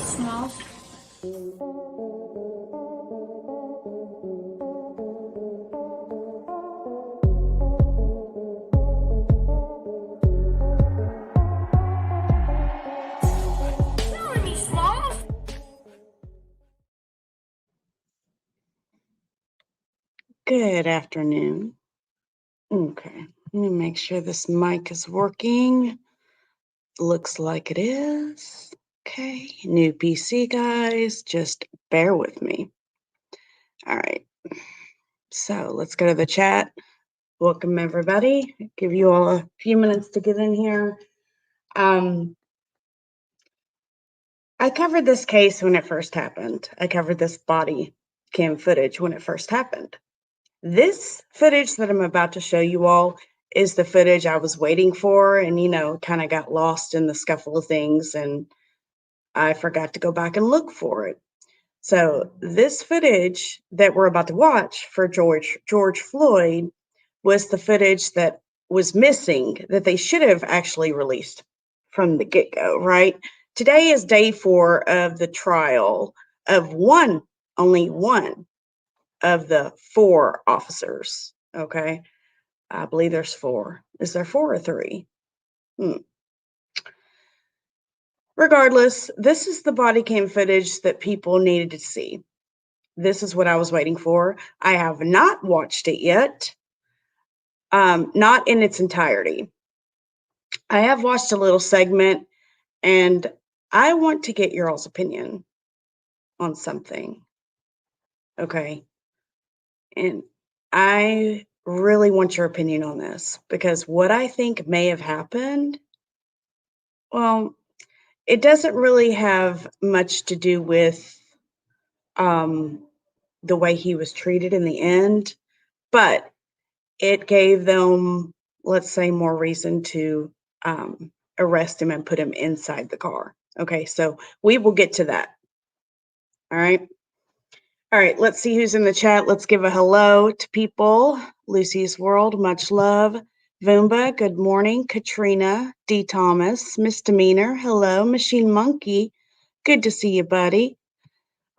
smells. Good afternoon. Okay, let me make sure this mic is working. Looks like it is. Okay, new PC, guys. Just bear with me. All right. So let's go to the chat. Welcome, everybody. Give you all a few minutes to get in here. I covered this case when it first happened. I covered this body cam footage when it first happened. This footage that I'm about to show you all is the footage I was waiting for and, kind of got lost in the scuffle of things and I forgot to go back and look for it. So this footage that we're about to watch for George Floyd was the footage that was missing that they should have actually released from the get-go, right? Today is day 4 of the trial of only one of the 4 officers, okay? I believe there's 4. Is there 4 or 3? Regardless, this is the body cam footage that people needed to see. This is what I was waiting for. I have not watched it yet, not in its entirety. I have watched a little segment, and I want to get your all's opinion on something, okay? And I really want your opinion on this because what I think may have happened, well, it doesn't really have much to do with the way he was treated in the end, but it gave them, let's say, more reason to arrest him and put him inside the car. Okay, so we will get to that. All right. All right, let's see who's in the chat. Let's give a hello to people. Lucy's World, much love. Vumba, good morning. Katrina, D. Thomas, Misdemeanor, hello. Machine Monkey, good to see you, buddy.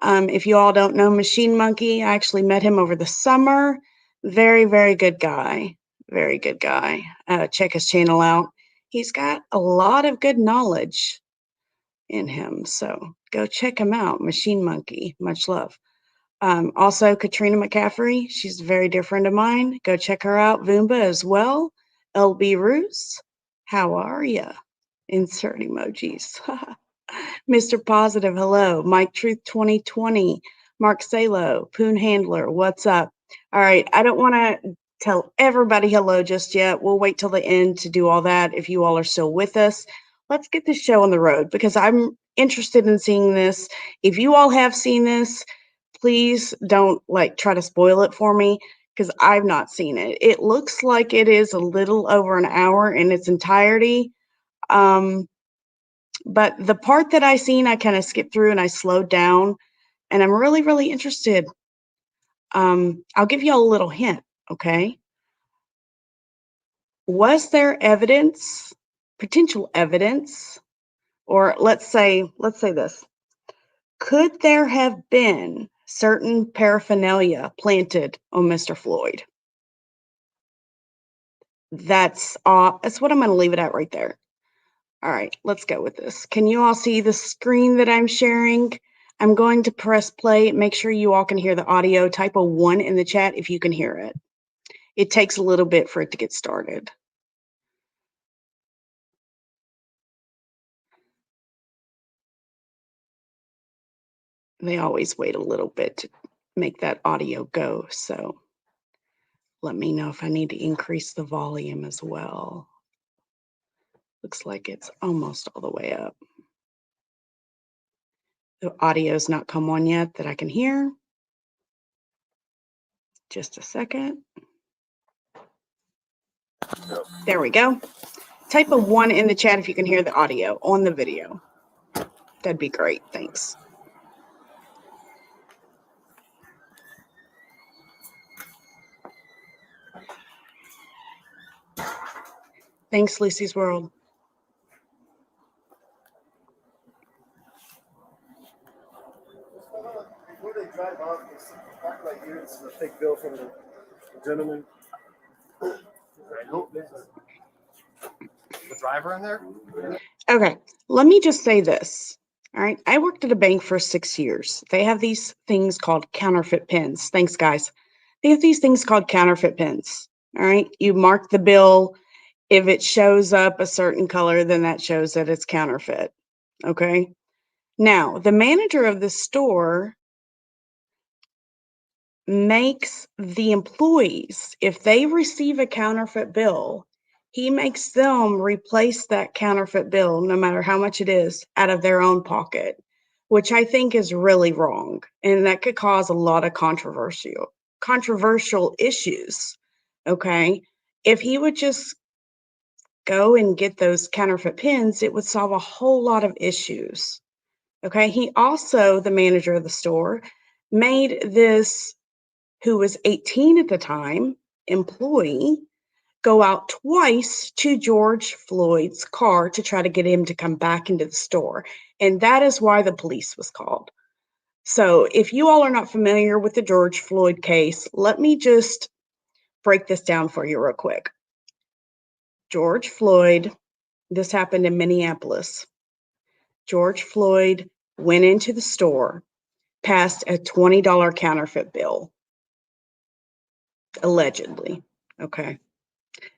If you all don't know Machine Monkey, I actually met him over the summer. Very, very good guy. Very good guy. Check his channel out. He's got a lot of good knowledge in him, so go check him out. Machine Monkey, much love. Also, Katrina McCaffrey, she's a very dear friend of mine. Go check her out. Voomba as well. LB Roos, how are ya? Insert emojis. Mr. Positive, hello. Mike Truth 2020. Mark Salo, Poon Handler, what's up? All right, I don't want to tell everybody hello just yet. We'll wait till the end to do all that if you all are still with us. Let's get this show on the road because I'm interested in seeing this. If you all have seen this, please don't try to spoil it for me because I've not seen it. It looks like it is a little over an hour in its entirety. But the part that I seen, I kind of skipped through and I slowed down, and I'm really, really interested. I'll give you all a little hint, okay? Was there evidence, potential evidence, or let's say this, could there have been certain paraphernalia planted on Mr. Floyd? That's what I'm going to leave it at right there. All right, let's go with this. Can you all see the screen that I'm sharing? I'm going to press play. Make sure you all can hear the audio. Type a 1 in the chat if you can hear it. It takes a little bit for it to get started. They always wait a little bit to make that audio go, so let me know if I need to increase the volume as well. Looks like it's almost all the way up. The audio's not come on yet that I can hear. Just a second. There we go. Type a 1 in the chat if you can hear the audio on the video. That'd be great. Thanks. Thanks, Lucy's World. take bill from the gentleman. I hope this is the driver in there. Okay, let me just say this. All right, I worked at a bank for 6 years. They have these things called counterfeit pins. Thanks, guys. They have these things called counterfeit pins. All right, you mark the bill. If it shows up a certain color, then that shows that it's counterfeit. Okay. Now, the manager of the store makes the employees, if they receive a counterfeit bill, he makes them replace that counterfeit bill, no matter how much it is, out of their own pocket, which I think is really wrong. And that could cause a lot of controversial issues. Okay. If he would just go and get those counterfeit pins, it would solve a whole lot of issues. Okay. He also, the manager of the store, made this, who was 18 at the time, employee, go out twice to George Floyd's car to try to get him to come back into the store. And that is why the police was called. So if you all are not familiar with the George Floyd case, let me just break this down for you real quick. George Floyd, this happened in Minneapolis. George Floyd went into the store, passed a $20 counterfeit bill, allegedly. Okay.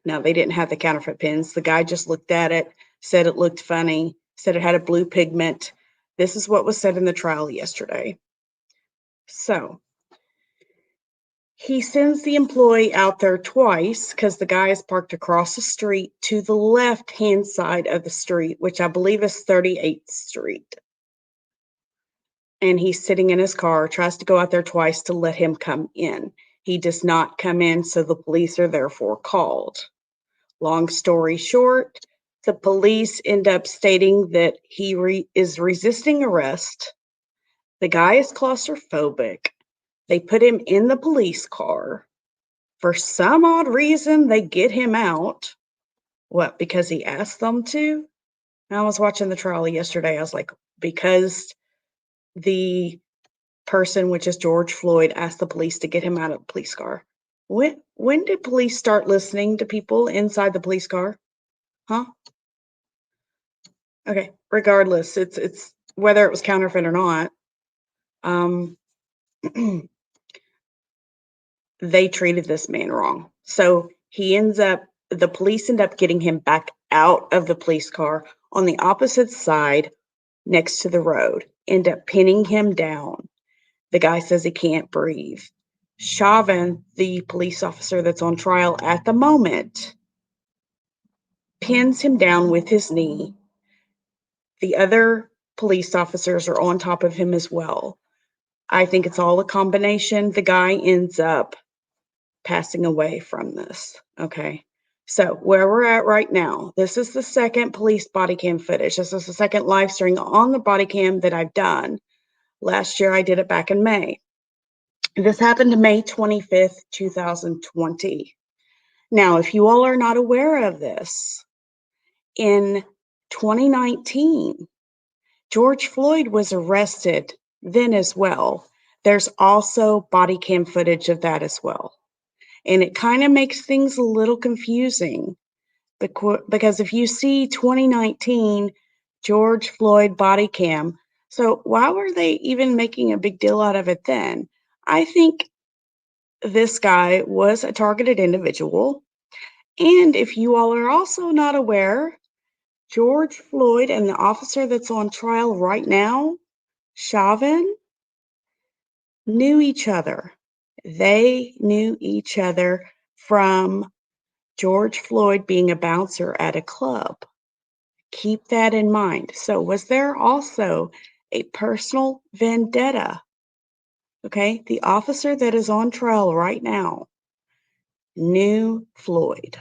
Now, they didn't have the counterfeit pins. The guy just looked at it, said it looked funny, said it had a blue pigment. This is what was said in the trial yesterday. So he sends the employee out there twice because the guy is parked across the street to the left-hand side of the street, which I believe is 38th Street. And he's sitting in his car, tries to go out there twice to let him come in. He does not come in, so the police are therefore called. Long story short, the police end up stating that he is resisting arrest. The guy is claustrophobic. They put him in the police car. For some odd reason, they get him out. What, because he asked them to? I was watching the trial yesterday. I was like, because the person, which is George Floyd, asked the police to get him out of the police car. When did police start listening to people inside the police car? Huh? Okay, regardless, it's whether it was counterfeit or not, they treated this man wrong. So the police end up getting him back out of the police car on the opposite side next to the road, end up pinning him down. The guy says he can't breathe. Chauvin, the police officer that's on trial at the moment, pins him down with his knee. The other police officers are on top of him as well. I think it's all a combination. The guy ends up passing away from this. Okay. So where we're at right now, this is the second police body cam footage. This is the second live stream on the body cam that I've done. Last year, I did it back in May. This happened May 25th, 2020. Now, if you all are not aware of this, in 2019, George Floyd was arrested then as well. There's also body cam footage of that as well. And it kind of makes things a little confusing because if you see 2019 George Floyd body cam, so why were they even making a big deal out of it then? I think this guy was a targeted individual. And if you all are also not aware, George Floyd and the officer that's on trial right now, Chauvin, knew each other. They knew each other from George Floyd being a bouncer at a club. Keep that in mind. So was there also a personal vendetta? Okay, the officer that is on trial right now knew Floyd.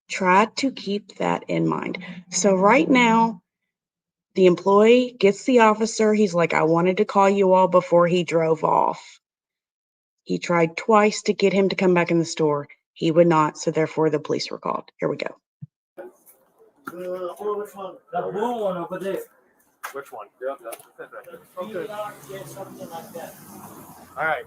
Try to keep that in mind. So right now, the employee gets the officer. He's like, I wanted to call you all before he drove off. He tried twice to get him to come back in the store. He would not, so therefore the police were called. Here we go. Which one? The blue one over there. Which one? Okay. Something like that. All right.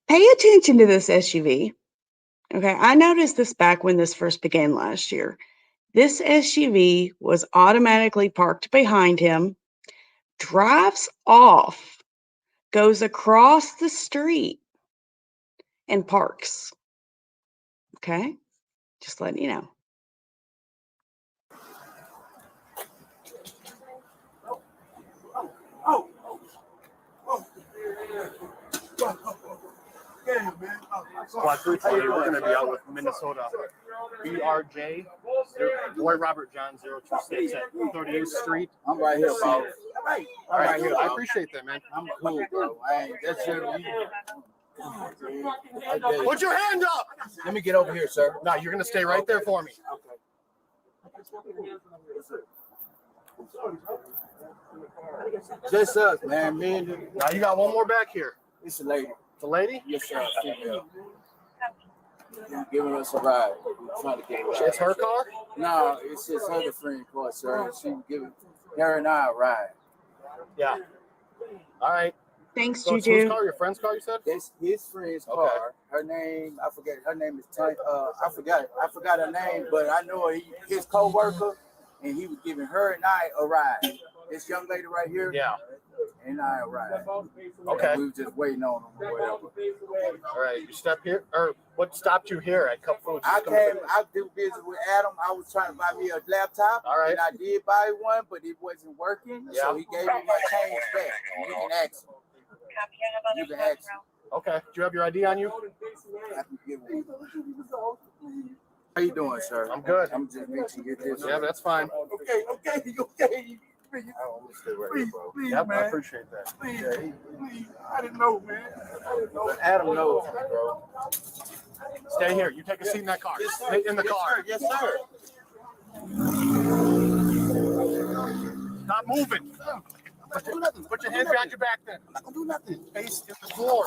Pay attention to this SUV. Okay, I noticed this back when this first began last year. This SUV was automatically parked behind him, drives off, goes across the street, and parks. Okay, just letting you know. Squad 320, we're going to be out with Minnesota BRJ, Boy Robert John 026 at 38th Street. I'm right here, bro. All right, I appreciate that, man. I'm cool, bro. That's your. Put your hand up! Let me get over here, sir. No, you're going to stay right there for me. Just us, man. Me and Now you got one more back here. it's a lady. The lady? Yes, sir. Female. She's giving us a ride. We're trying to get her. It's her car? No, it's his other friend car, sir. She giving her and I a ride. Yeah. All right. Thanks, So it's whose Juju. car? Your friend's car, you said? It's his friend's car. Her name, I forget. Her name is Tanya. I forgot her name, but I know his co-worker, and he was giving her and I a ride. This young lady right here. Yeah. And I a ride. Okay. And we were just waiting on him or whatever. All right. You step here? Or what stopped you here at Cup Foods? I do business with Adam. I was trying to buy me a laptop. All right. And I did buy one, but it wasn't working. Yeah. So he gave me my change back. You can ask him. You can ask him. Okay. Do you have your ID on you? I can give him. How you doing, sir? I'm good. I'm just making you get this. Yeah, that's fine. Okay. Please, please, Yep, man. I appreciate that. Please, please. I didn't know, man. Adam knows me, bro. Stay here. You take a seat in that car. Stay in the car. Yes, sir. Stop moving. Put your hands behind your back then. I'm not going to do nothing. Face in the floor.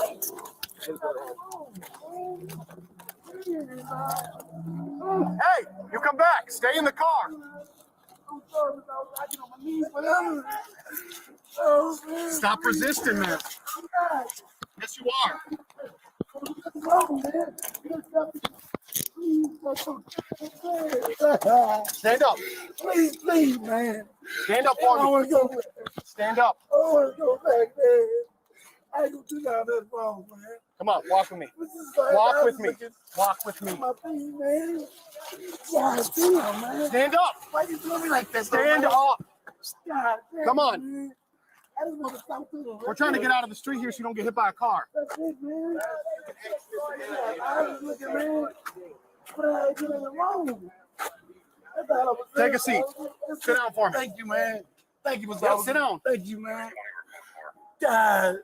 Hey, you come back. Stay in the car. Stop resisting, man. Yes, you are. Stand up. Please, man. Stand up for I me. want to go back. Stand up. I want to go back there. I ain't gonna do that that wrong, man. Come on, walk with me. This is like Walk with me. Walk with me. my thing, man. God damn, man. Stand up. Why you doing me like that? Stand man? up. God damn, Come on. man. I just want to stop doing it. We're trying to get out of the street here so you don't get hit by a car. That's it, man. I was looking, man. But I ain't doing it wrong. That's all I was Take a saying. seat. Sit down for me. Thank you, man. Thank you, Mr. Yeah, Officer. sit down. Thank you, man. God.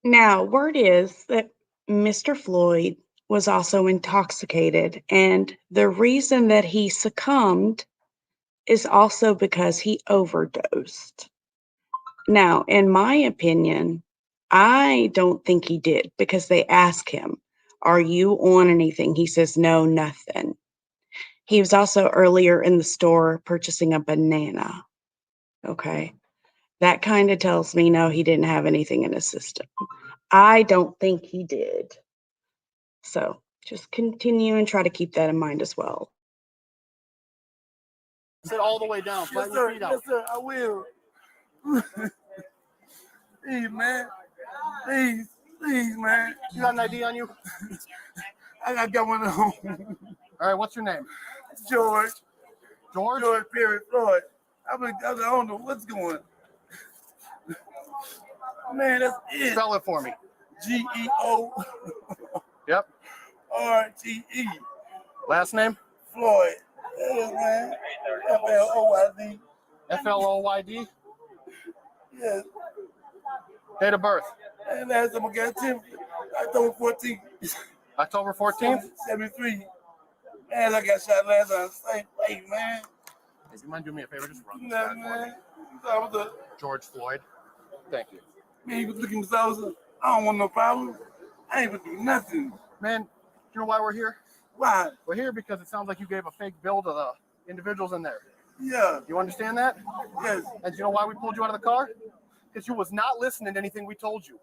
Now, word is that Mr. Floyd was also intoxicated, and the reason that he succumbed is also because he overdosed. Now, in my opinion, I don't think he did, because they asked him, "Are you on anything?" He says, "No, nothing." He was also earlier in the store purchasing a banana. Okay. That kind of tells me, no, he didn't have anything in his system. I don't think he did. So just continue and try to keep that in mind as well. Sit all the way down. Yes, Flatten your sir. feet out. Yes, sir. I will. Please, man. Please, man. You got an ID on you? I got one at home. All right, what's your name? George Perry Floyd. I don't know what's going on. Man, that's it. Spell it for me. G-E-O. Yep. R-T-E. Last name? Floyd. Yeah, man. F-L-O-Y-D. F-L-O-Y-D. Yeah. Date of birth? And last time I got Tim, October 14th. October 14th? 73. Man, I got shot last time. Same place, man. If you mind doing me a favor, just run this Nah, back for me. man. What's up? George Floyd. Thank you. Man, you was looking for Officer. I don't want no problem. I ain't gonna do nothing. Man, you know why we're here? Why? We're here because it sounds like you gave a fake bill to the individuals in there. Yeah. You understand that? Yes. And you know why we pulled you out of the car? Because you was not listening to anything we told you.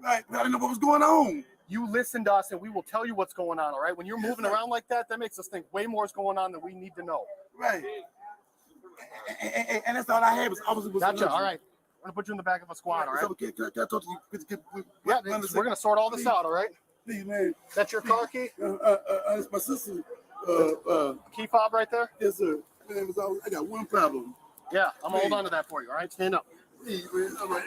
Right. I didn't know what was going on. You listen to us and we will tell you what's going on, all right? When you're moving around like that, that makes us think way more is going on than we need to know. Right. And that's all I had was Officer. Gotcha, all right. I'm going to put you in the back of a squad, all right? So, can I talk to you? Yeah, we're going to sort all this out, all right? Please, man. Is that your car key? It's my sister. Key fob right there? Yes, sir. Man, I got one problem. Yeah, I'm going to hold on to that for you, all right? Stand up. Please, man. All right.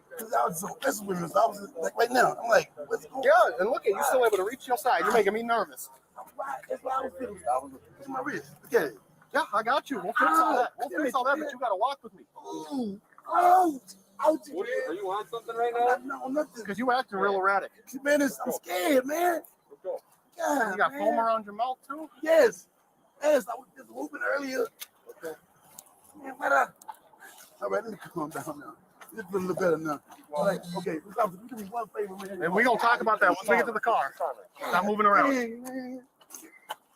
Because I was so messing with him. I was like, right now, I'm like, what's going on? Yeah, and look at you still able to reach your side. You're making me nervous. That's why I was feeling. I was pushing my wrist. Okay. Yeah, I got you. We'll fix all that. We'll fix all that, but you got to walk with me. Ooh. Oh. Ouch. Are you on something right now? No, nothing. Because you acting real erratic. Man, I'm scared, man. Let's go. God, You got man. foam around your mouth, too? Yes. Yes, I was just whooping earlier. Okay. Man, what up? All right, let me calm down now. It's a little better now. All right, okay. Do me one favor, man. And we're going to talk about that once we get to the car. Stop moving around. Man.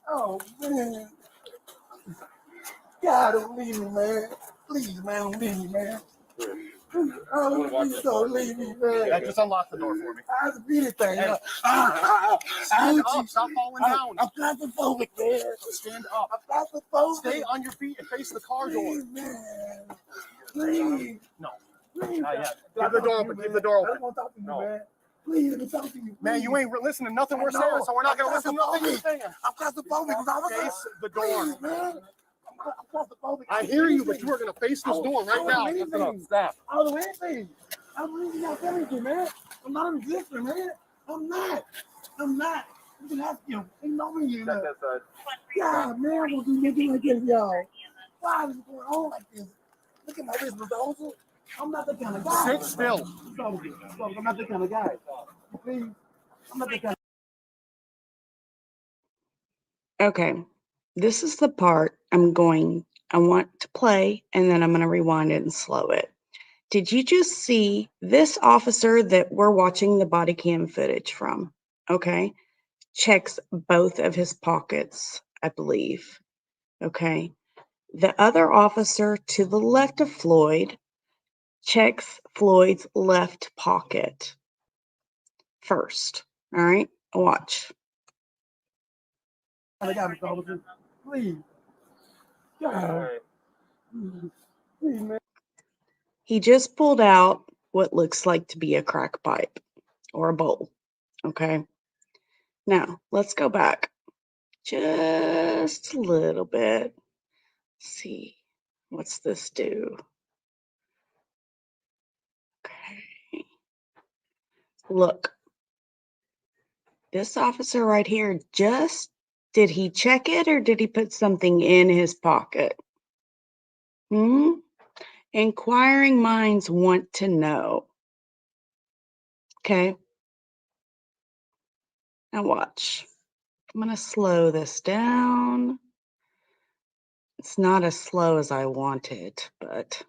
Oh, man. God, don't leave me, man. Please, man, don't leave me, man. Oh, please don't leave me, man. Yeah, just unlock the door for me. I have to beat this thing. Hey. Stand up. Stop falling down. I'm claustrophobic, man. Stand up. I'm claustrophobic. Stay on your feet and face the car door. Please, man. Please. No. Please. Not yet. Keep the door open. Keep the door I open. don't want to talk to you, No. man. Please, let me talk to you. Man, you ain't listening to nothing we're saying, so we're not going to listen to nothing you're saying. I'm claustrophobic. Face the door. Please, man. I'm claustrophobic. I hear you, but you are going to face this door right now. Stop. I don't do anything. I'm really not anything, man. I'm not a resistor, man. I'm not. You can ask him. He know me, you know. God, man, I'm going to do anything like this, y'all. Why is it going on like this? Look at my wrist, Mr. Olsen. I'm not that kind of guy. Sit still. I'm not that kind of guy. Please. I'm not that kind of Okay, this is the part I want to play, and then I'm going to rewind it and slow it. Did you just see this officer that we're watching the body cam footage from? Okay, checks both of his pockets, I believe. Okay, the other officer to the left of Floyd checks Floyd's left pocket first. All right, watch. guy, Mr. Olsen. Please. God. Please, man. He just pulled out what looks like to be a crack pipe or a bowl. Okay. Now, let's go back just a little bit. Let's see. What's this do? Okay. Look. This officer right here did he check it or did he put something in his pocket? Inquiring minds want to know. Okay. Now watch. I'm going to slow this down. It's not as slow as I wanted, but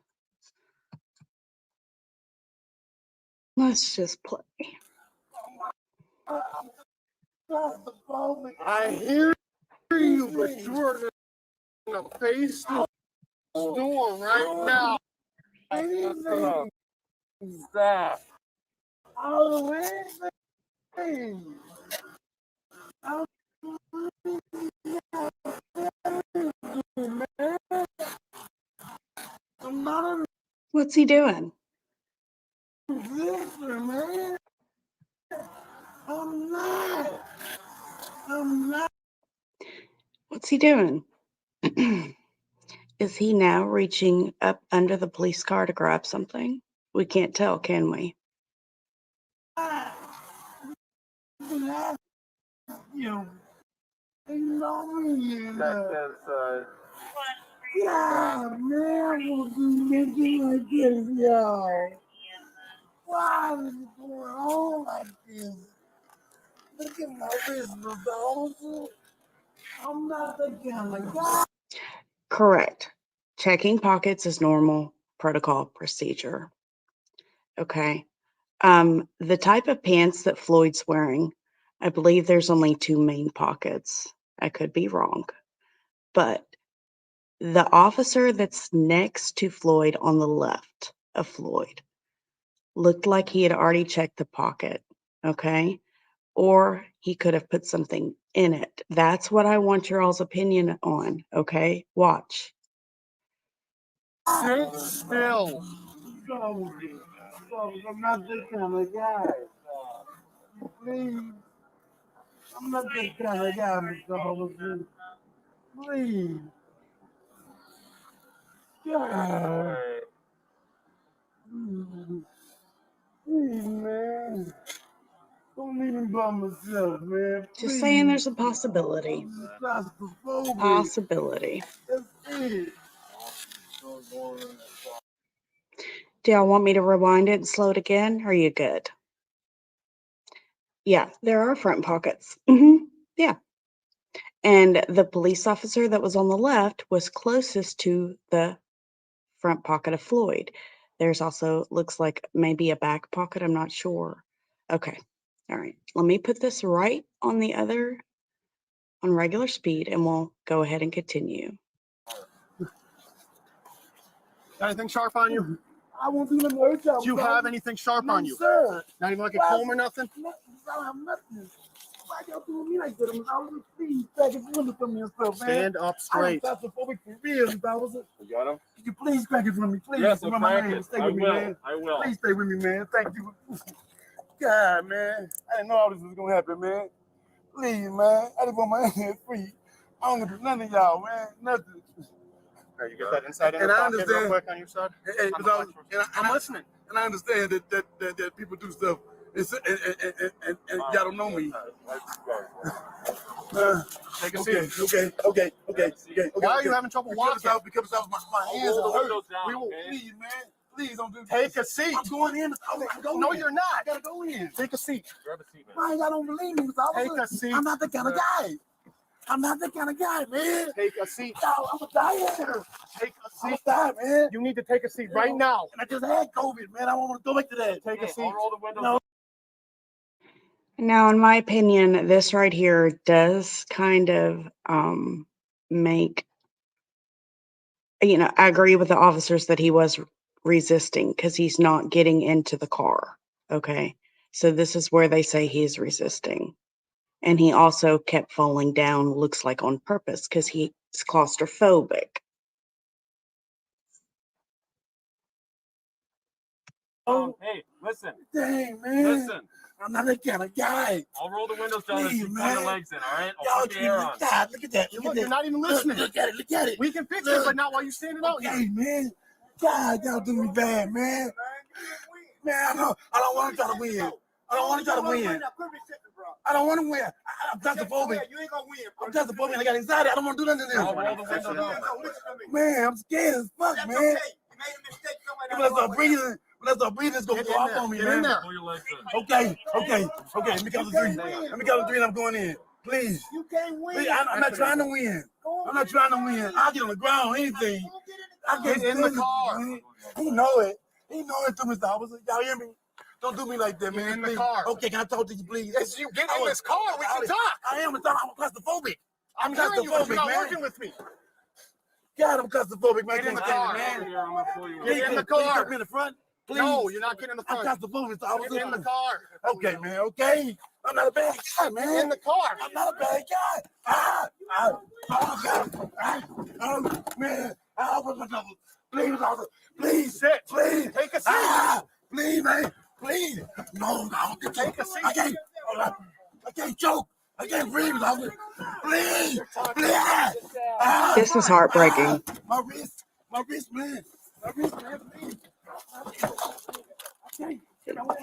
let's just play. I hear you, but you are going to face the door right now. Stop. Out of the way. I'm not What's he doing? a resistor, man. I'm not. What's he doing? Is he now reaching up under the police car to grab something? We can't tell, can we? You know me. That's Yeah, man, we'll do anything like this, y'all. Why is it going on like this? Look at my wrist, Mr. Olsen. I'm not the kind of guy. Correct. Checking pockets is normal protocol procedure. Okay. The type of pants that Floyd's wearing, I believe there's only 2 main pockets. I could be wrong. But the officer that's next to Floyd on the left of Floyd looked like he had already checked the pocket. Okay. Or he could have put something in it. That's what I want your all's opinion on. Okay. Watch. Sit still. I'm not this kind of guy. Please. I'm not this kind of guy, Mr. Officer. Please. God. Please, man. Don't leave me by myself, man. Please. Just saying there's a possibility. Claustrophobic. Possibility. That's it. Do y'all want me to rewind it and slow it again? Or are you good? Yeah, there are front pockets. Yeah. And the police officer that was on the left was closest to the front pocket of Floyd. There's also, looks like maybe a back pocket. I'm not sure. Okay. All right. Let me put this right on the other, on regular speed, and we'll go ahead and continue. Got anything sharp on you? I won't do nothing to hurt y'all. Do you have anything sharp on you? Sir. Not even like a comb or nothing? I don't have nothing. Why y'all doing me like that? I was please crack his window for me and stuff, man. Stand up straight. I'm claustrophobic for real, Mr. Officer. You got him? Could you please crack it for me? Please. Yes, Remember my name. Stay I with me, will. man. I will. Please stay with me, man. Thank you. God, man. I didn't know all this was going to happen, man. Please, man. I just want my hands free. I don't do nothing of y'all, man. Nothing. All right, you get that inside in And the I pocket real understand. quick on your side? Hey, I'm listening. And I understand that people do stuff and y'all don't know me. Take a seat. Okay. Why are you having trouble walking? Because my hands Roll the are windows hurt. down, We will, okay? please, man. Please don't do Take a seat. I'm going in. I'm going No, in. you're not. I gotta go in. Take a seat. Grab a seat, man. Why y'all don't believe me, Mr. Officer? Take a seat. I'm not that kind of guy. I'm not that kind of guy, man. Take a seat. Y'all, I'm gonna die here. Take a I'm seat. gonna die, man. You need to take a seat right now. And I just had COVID, man. I don't want to go back to that. Take a seat. I'll roll the windows No. Now, in my opinion, this right here does kind of make, I agree with the officers that he was resisting because he's not getting into the car. Okay. So this is where they say he's resisting. And he also kept falling down, looks like on purpose, because he's claustrophobic. Hey, listen. Dang, man. Listen. I'm not that kind of guy. I'll roll the windows down and Please, keep man. your legs in, all right? I'll Y'all put the air on. God, look at that. Look at You're that. not even listening. Look at it. Look at it. We can fix it, but not while you're standing out here. Hey, man. God, y'all do me bad, man. Man, I don't want to try to win. I don't want to try to win. I don't want to win. I'm claustrophobic. You ain't gonna win. I'm claustrophobic. I got anxiety. I don't want to do nothing to I'll them. roll the window down. Man, I'm scared as fuck, That's man. okay. You made a mistake. When I start breathing, it's going to Get go in off there. on me, Get in man. there. Pull your legs in. Okay. Let me count to three. Let me count to three and I'm going in. Please. You can't win. Please, I'm not trying to win. I'm not trying to win. I'll get on the ground, anything. I Get in the car. Man. He know it. He know it too, Mr. Officer. Y'all hear me? Don't do me like that, man. Get in the Please. car. Okay, can I talk to you, please? Yes, you get in this car. We can talk. I am claustrophobic. I'm hearing you, but you're not working with me. God, I'm claustrophobic, man. Get in the Can't car. stand it, man. I'm gonna pull you in. Get in the Please car. put me in the front. Please. No, you're not getting in the I'm front. claustrophobic, Mr. Officer. Get in the car. Okay, man. Okay. I'm not a bad guy, man. Get in the car. I'm not a bad guy. Oh, God. Oh, man. What's my trouble? Please, officer. Please. Sit. Please. Take a seat. Please, man. Please. No. Take a seat. I can't choke. I can't breathe, officer. Please. This is heartbreaking. My wrist, man. Please.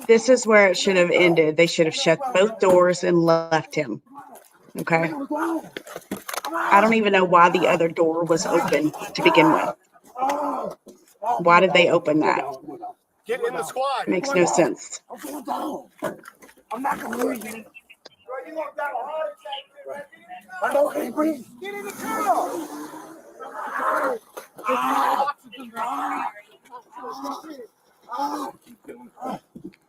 This is where it should have ended. They should have shut both doors and left him. Okay. I don't even know why the other door was open to begin with. Why did they open that? Get in the squad. Makes no sense. I'm going down. I'm not going to lose. My dog can't breathe. Get in the car.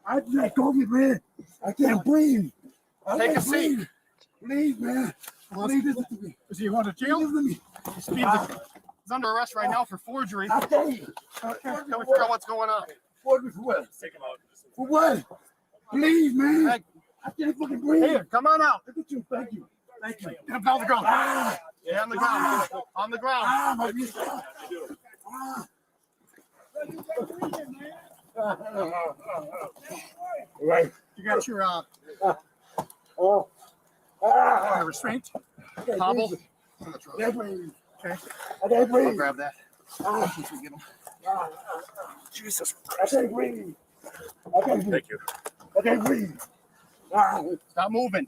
I can't go get man. I can't breathe. Take a seat. Please, man. Please listen to me. Is he going to jail? Listen to me. He's under arrest right now for forgery. I tell you. Can we figure out what's going on? Forgery for what? For what? Please, man. I can't fucking breathe. Hey, come on out. Look at you. Thank you. Thank you. Get him on the ground. Yeah, on the ground. On the ground. My wrist. Right. You got your restraint. Hobble. I can't breathe. Okay. I can't I'll breathe. grab that. Once we get him. Jesus. I can't breathe. I can't breathe. Thank you. I can't breathe. Stop moving.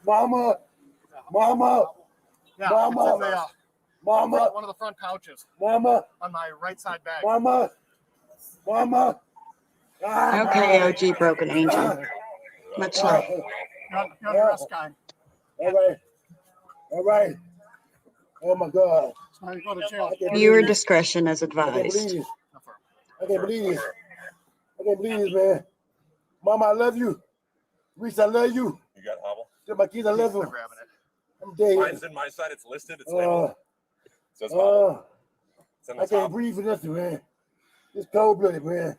Mama. Mama. Yeah, Mama. it's in the, Mama. one of the front pouches Mama. on my right side bag. Mama. Mama. Okay, OG Broken Angel. Much love. You're the arrest guy. All right. All right. Oh my God. So now you go to jail. Viewer discretion is I can't believe advised. this. I can't believe this. I can't believe this, man. Mama, I love you. Reese, I love you. You got hobble? Tell my kids I love I'm them. grabbing it. I'm dead. Mine's in my side. It's listed. It's labeled. It says hobble. It's in I the can't top. breathe for nothing, man. It's cold blooded, man.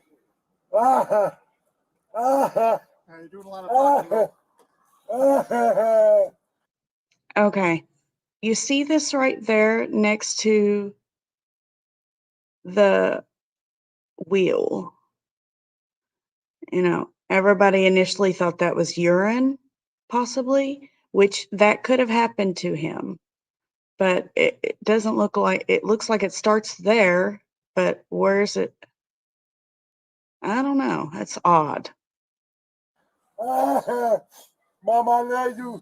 You're doing a lot of talking. Okay. You see this right there next to the wheel. You know, everybody initially thought that was urine, possibly, which that could have happened to him. But it doesn't look like, it looks like it starts there, but where's it? I don't know. That's odd. Mama, I love you.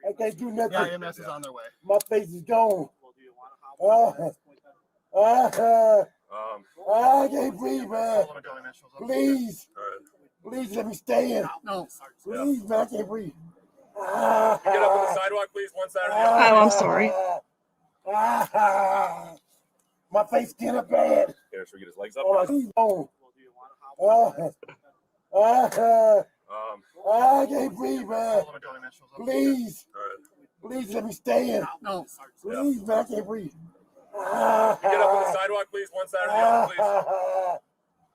I can't do nothing. Yeah, EMS is on their way. My face is gone. I can't breathe, man. Please. Please let me stay in. No. Please, man, I can't breathe. Get up on the sidewalk, please. One side or the other. Oh, I'm sorry. My face skin up bad. Here, should we get his legs up? Oh, my feet gone. I can't breathe, man. Please. Please let me stay in. No. Please, man, I can't breathe. Get up on the sidewalk, please. One side or the other,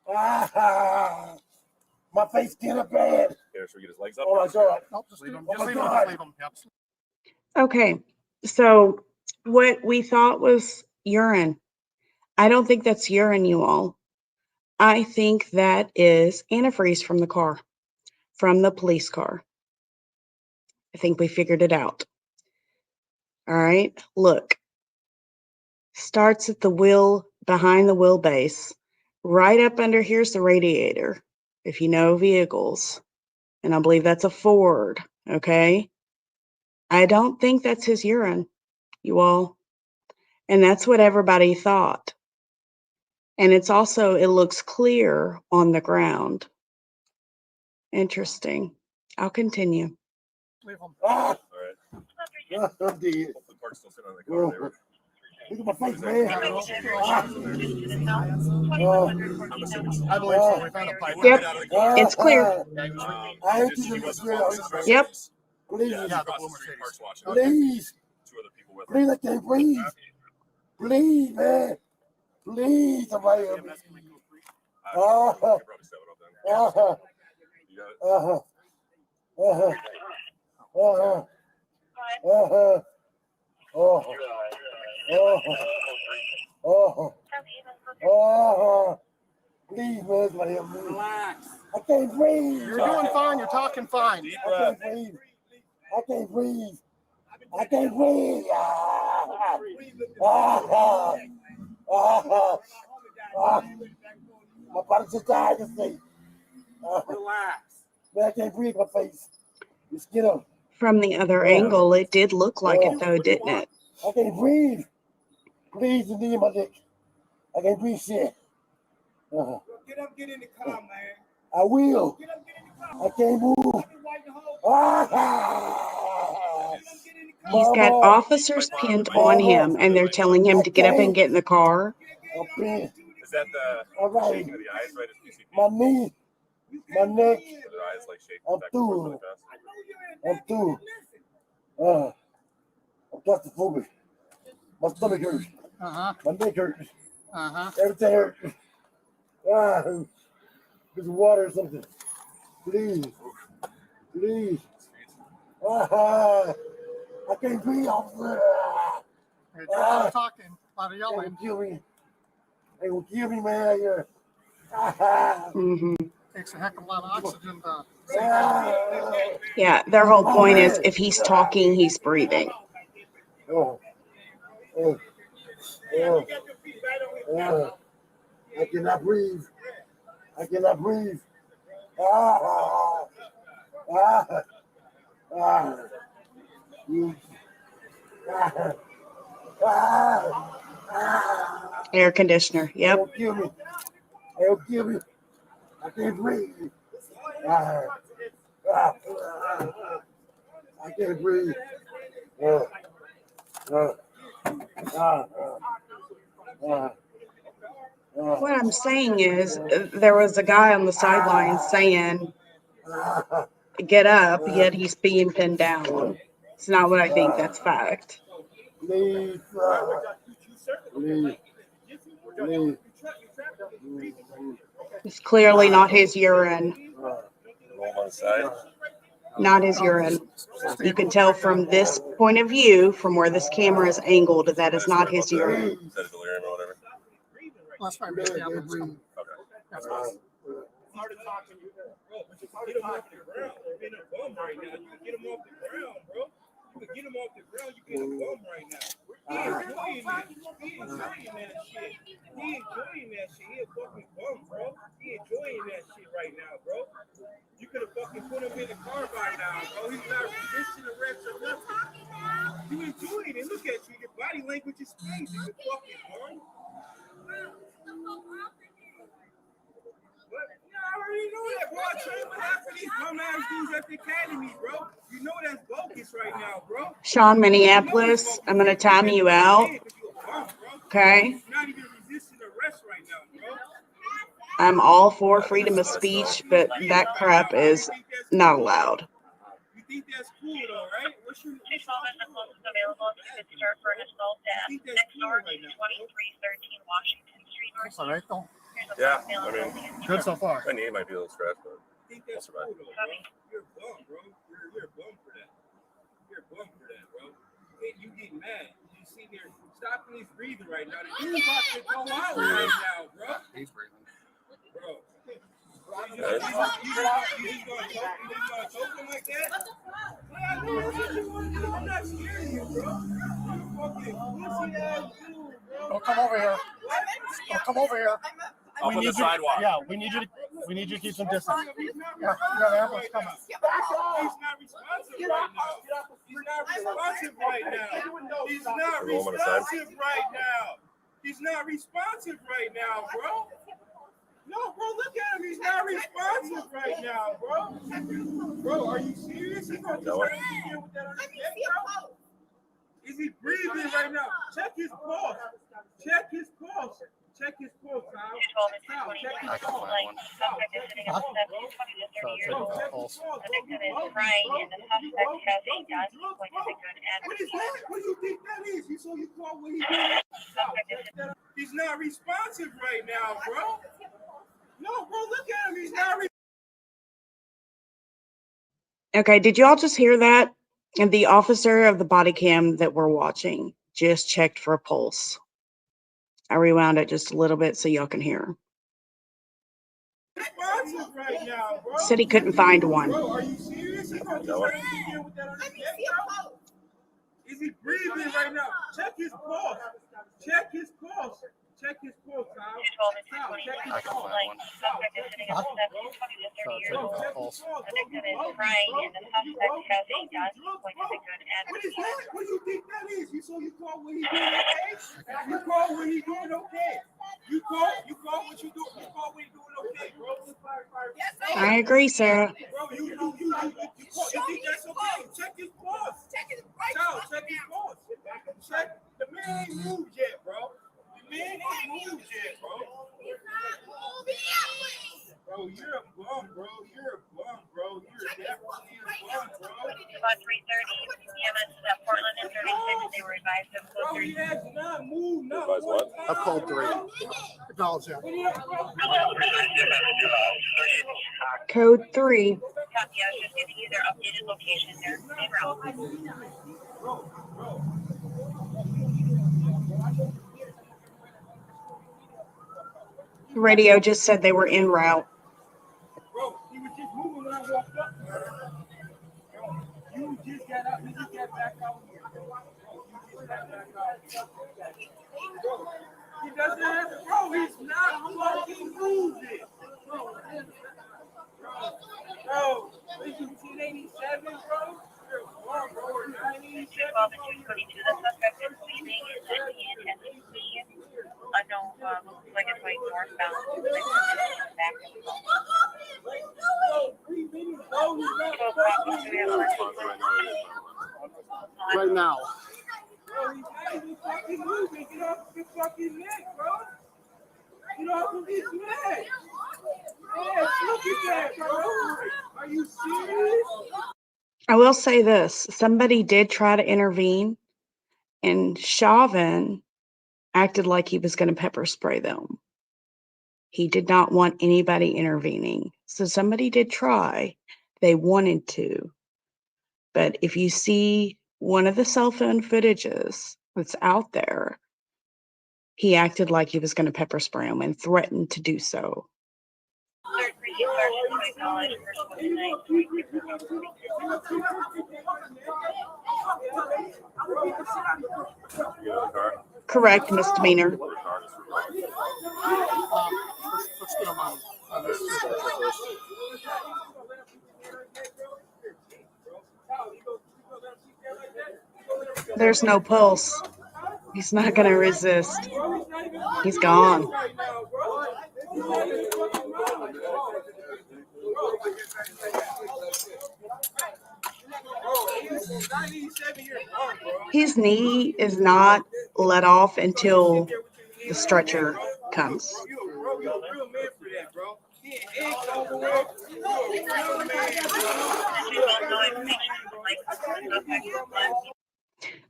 please. My face skin up bad. Here, should we get his legs up? Oh my God. Nope, just leave him. Oh Just my leave him. God. Just leave him. Yep. Okay. So what we thought was urine, I don't think that's urine, you all. I think that is antifreeze from the car, from the police car. I think we figured it out. All right, look. Starts at the wheel, behind the wheelbase. Right up under here's the radiator, if you know vehicles. And I believe that's a Ford, okay? I don't think that's his urine, you all. And that's what everybody thought. And it's also, it looks clear on the ground. Interesting. I'll continue. Leave him. Ah, All right. I'm dead. Hope the park's still sitting on the car. They were- Look at my face, man. I'm assuming. I believe so. We found a pipe. Yep. Out of the car. It's clear. Yeah, he was right. I hate He you. wasn't focused. Yep. Please, Yeah, Yeah, across the the street, park's watching. please, Two other people with him. please, I can't breathe. Please, man. Please, somebody help me. You probably step it up then. Uh-huh. You got it? Uh-huh. Uh-huh. Uh-huh. Uh-huh. Oh. Oh. Oh. Please, man, somebody help me. Relax. I can't breathe. You're doing fine. You're talking fine. Deep I breath. can't breathe. I can't breathe. I can't breathe. My body's just tired to sleep. Relax. Man, I can't breathe my face. Just get up. From the other angle, it did look like it though, didn't it? I can't breathe. Please, the knee in my neck. I can't breathe shit. Get up, get in the car, man. I will. Get up, get in the car. I can't move. I've been waiting the whole Ah! Get up, get in He's got officers pinned on him, and they're telling him to get up and get in the car. Is that the shaking of the eyes, right? It's PCP. My knee, my neck. So their eyes like shaking I'm back and forth through. really fast. I'm through. I'm claustrophobic. My stomach hurts. My neck hurts. Everything hurts. There's water or something. Please. Please. I can't breathe, officer. Talking, a lot of They yelling. will kill me. They will kill me, man. Here. Takes a heck of a lot of oxygen to. Yeah, their whole point is if he's talking, he's breathing. I cannot breathe. I cannot breathe. Air conditioner. Yep. They'll kill me. They'll kill me. I can't breathe. I can't breathe. What I'm saying is there was a guy on the sideline saying, get up, yet he's being pinned down. It's not what I think. That's fact. Please. Please. Please. It's clearly not his urine. Roll on the side. Not his urine. You can tell from this point of view, from where this camera is angled, that is not his urine. Is that a delirium or whatever? Last time, yeah, that's coming. Okay. That's awesome. Hard to talk to you, bro. But you can get him off the ground. You're in a bum right now. You can get him off the ground, bro. You can get him off the ground. You're in a bum right now. He enjoying that. He enjoying that shit. He enjoying that shit. He a fucking bum, bro. He enjoying that shit right now, bro. You could have fucking put him in the car by now, bro. He's not resisting arrest or nothing. You enjoying it. Look at you. Your body language is crazy. You fucking bum. I already know that, bro. I trained with half of these bum ass dudes at the academy, bro. You know that's bogus right now, bro. Sean, Minneapolis, I'm going to time you out. Okay? You're not even resisting arrest right now, bro. I'm all for freedom of speech, but that crap is not allowed. You think that's cool, though, right? What's your Available if you could start for an assault at next door to 2313 Washington Street. That's all right, though. Yeah, I mean, Good so far. my knee might be a little scratched, but I think that's cool, though, bro. You're a bum, bro. You're a bum for that. You're a bum for that, bro. You get mad. You see here, stopping his breathing right now. The dude's about to go out right now, bro. He's breathing. Bro. You just gonna choke him like that? Yeah, I know what you want to do. I'm not scared of you, bro. You fucking pussy ass dude, bro. Don't come over here. Don't come over here. up on the sidewalk. Yeah, we need you to keep some distance. Yeah, the ambulance coming. He's not responsive right now. He's not responsive right now. He's not responsive right now. He's not responsive right now, bro. No, bro, look at him. He's not responsive right now, bro. Bro, are you serious? He's going to try to deal with that on his neck, bro? Is he breathing right now? Check his pulse. Check his pulse. Check his pulse, Kyle. Check his pulse. Suspect is sitting at 20 to 30 years old. The victim is crying, and the suspect has a gun. He's going to take an What is that? What do you think that is? You saw you call what he did. He's not responsive right now, bro. No, bro, look at him. He's not Okay, did y'all just hear that? And the officer of the body cam that we're watching just checked for a pulse. I rewound it just a little bit so y'all can hear. responsive right now, bro. Said he couldn't find one. Bro, are you serious? He's going to try to deal with that on his neck, bro. Is he breathing right now? Check his pulse. Check his pulse. Check his pulse, Kyle. Kyle, check his pulse. Suspect is sitting at 20 to 30 years old. The victim is crying, and the suspect has a gun. He's going to take an What is that? What do you think that is? You saw you call what he doing okay? You call what he doing okay? You call what you doing? You call what he doing okay, bro? I agree, Sarah. Bro, you think that's okay? Check his pulse. Check his right. Check ain't moved yet, bro. The man ain't moved yet, bro. Bro, you're a bum, bro. You're a bum, bro. You're definitely a bum, bro. About 3:30 p.m. at Portland and 36, they were advised of Bro, closure. he has not moved, not Advise one what? time. A code 3. Acknowledge that. Code 3. Copy, I was just giving you their updated location. They're en route. Radio just said they were en route. Bro, he was just moving when I walked up. You just got out. You just got back out here. You just got back out here. He doesn't have to. Bro, he's not fucking moving. Bro, this is 1087, bro. You're a bum, bro. 987. 222, the suspect is leaving and unknown, like it's going northbound. Back. 3 minutes, bro. He's not Right now. Bro, he's not even fucking moving. Get off his fucking neck, bro. Get off of his neck. Yes, look at that, bro. Are you serious? I will say this. Somebody did try to intervene, and Chauvin acted like he was going to pepper spray them. He did not want anybody intervening. So somebody did try. They wanted to. But if you see one of the cell phone footages that's out there, he acted like he was going to pepper spray him and threatened to do so. Correct, misdemeanor. Let's get him on this. There's no pulse. He's not going to resist. He's gone. His knee is not let off until the stretcher comes.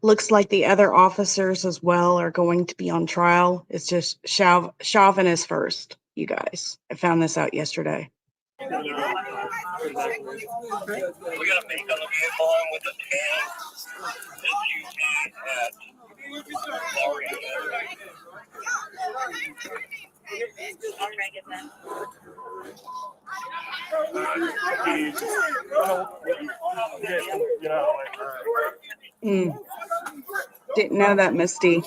Looks like the other officers as well are going to be on trial. It's just Chauvin is first, you guys. I found this out yesterday. We got a make on the vehicle with the tan that you had. I'll try to get that. Didn't know that, Misty.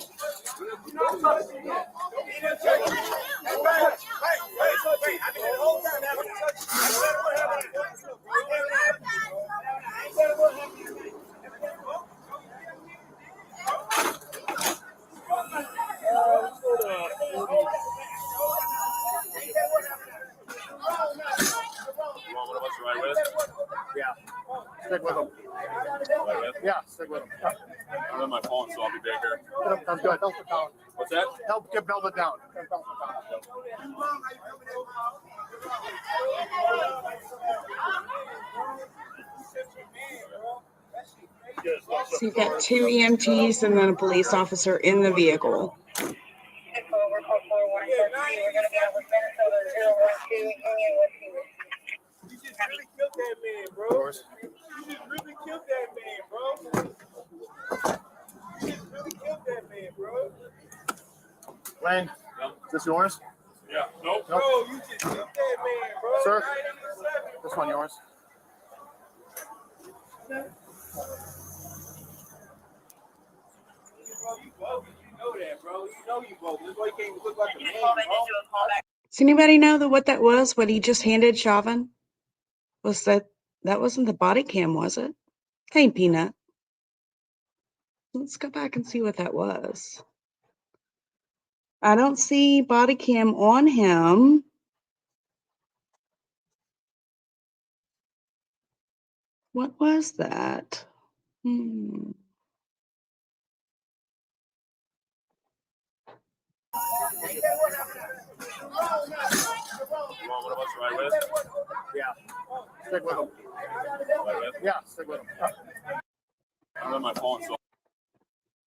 Yeah. Stick with him. Yeah, stick with him. I'm on my phone, so I'll be back here. Sounds good. Help it down. What's that? Help get Belva down. So you've got 2 EMTs and then a police officer in the vehicle. We're call 413. We're going to be out with Minnesota 012 Union with You just really killed that man, bro. You just really killed that man, bro. You just really killed that man, bro. Lane, is this yours? Yeah. Nope. Bro, you just killed that man, bro. Sir? 987. This one yours? Bro, you bogus. You know that, bro. You know you bogus. That's why you can't even look like a man, bro. Does anybody know what that was? What he just handed Chauvin? Was that wasn't the body cam, was it? Hey, Peanut. Let's go back and see what that was. I don't see body cam on him. What was that? You want one of us to ride with? Yeah. Stick with him. Ride with? Yeah, stick with him. I'm on my phone, so.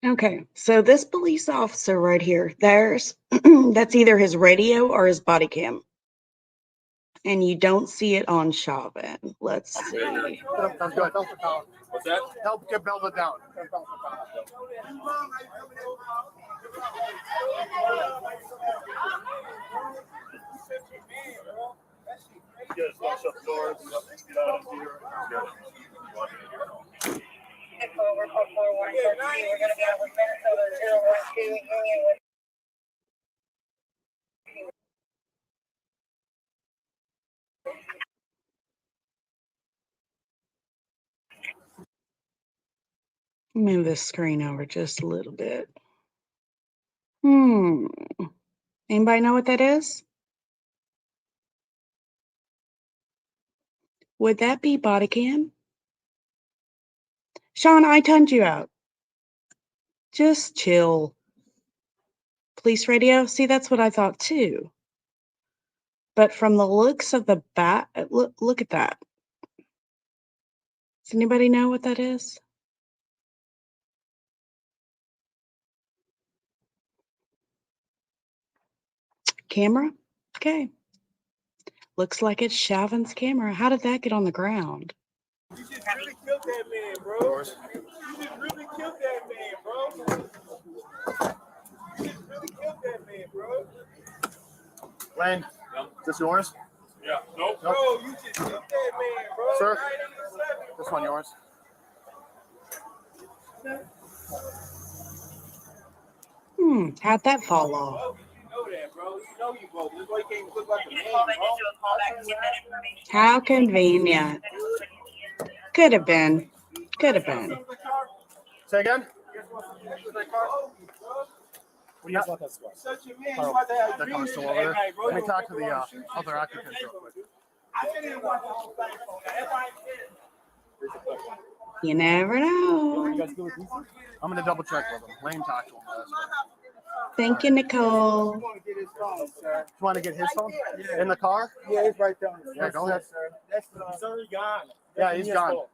Okay, so this police officer right here, there's that's either his radio or his body cam. And you don't see it on Chauvin. Let's see. Sounds good. What's that? Help get belted down. Get us locked up doors. Get out of here. We're going to be out with Minnesota 012 Union with Move this screen over just a little bit. Anybody know what that is? Would that be body cam? Sean, I tuned you out. Just chill. Police radio? See, that's what I thought too. But from the looks of the bat, look at that. Does anybody know what that is? Camera? Okay. Looks like it's Chauvin's camera. How did that get on the ground? You just really killed that man, bro. You just really killed that man, bro. You just really killed that man, bro. Lane, is this yours? Yeah. Nope. Bro, you just killed that man, bro. Sir? 987. This one yours? How'd that fall off? Oh, you know that, bro. You know you broke. This boy can't look like a man, call back bro. into a call back to get that information. How convenient. Could have been. Could have been. Say again? What do you guys want that squad? Such a man. You about to have That car's dreams still at over there. night, bro. Let me You talk to gonna the go shoot other occupants real quick. I didn't watch the whole thing, so that's why I said. You never know. You guys good with pizza? I'm gonna double check with him. Lane talked to him last night. Thank you, Nicole. You want to get his phone, sir? You want to get his phone in the car? Yeah, it's right there. Yeah, go ahead. Sir. That's He's already gone. Yeah, he's gone.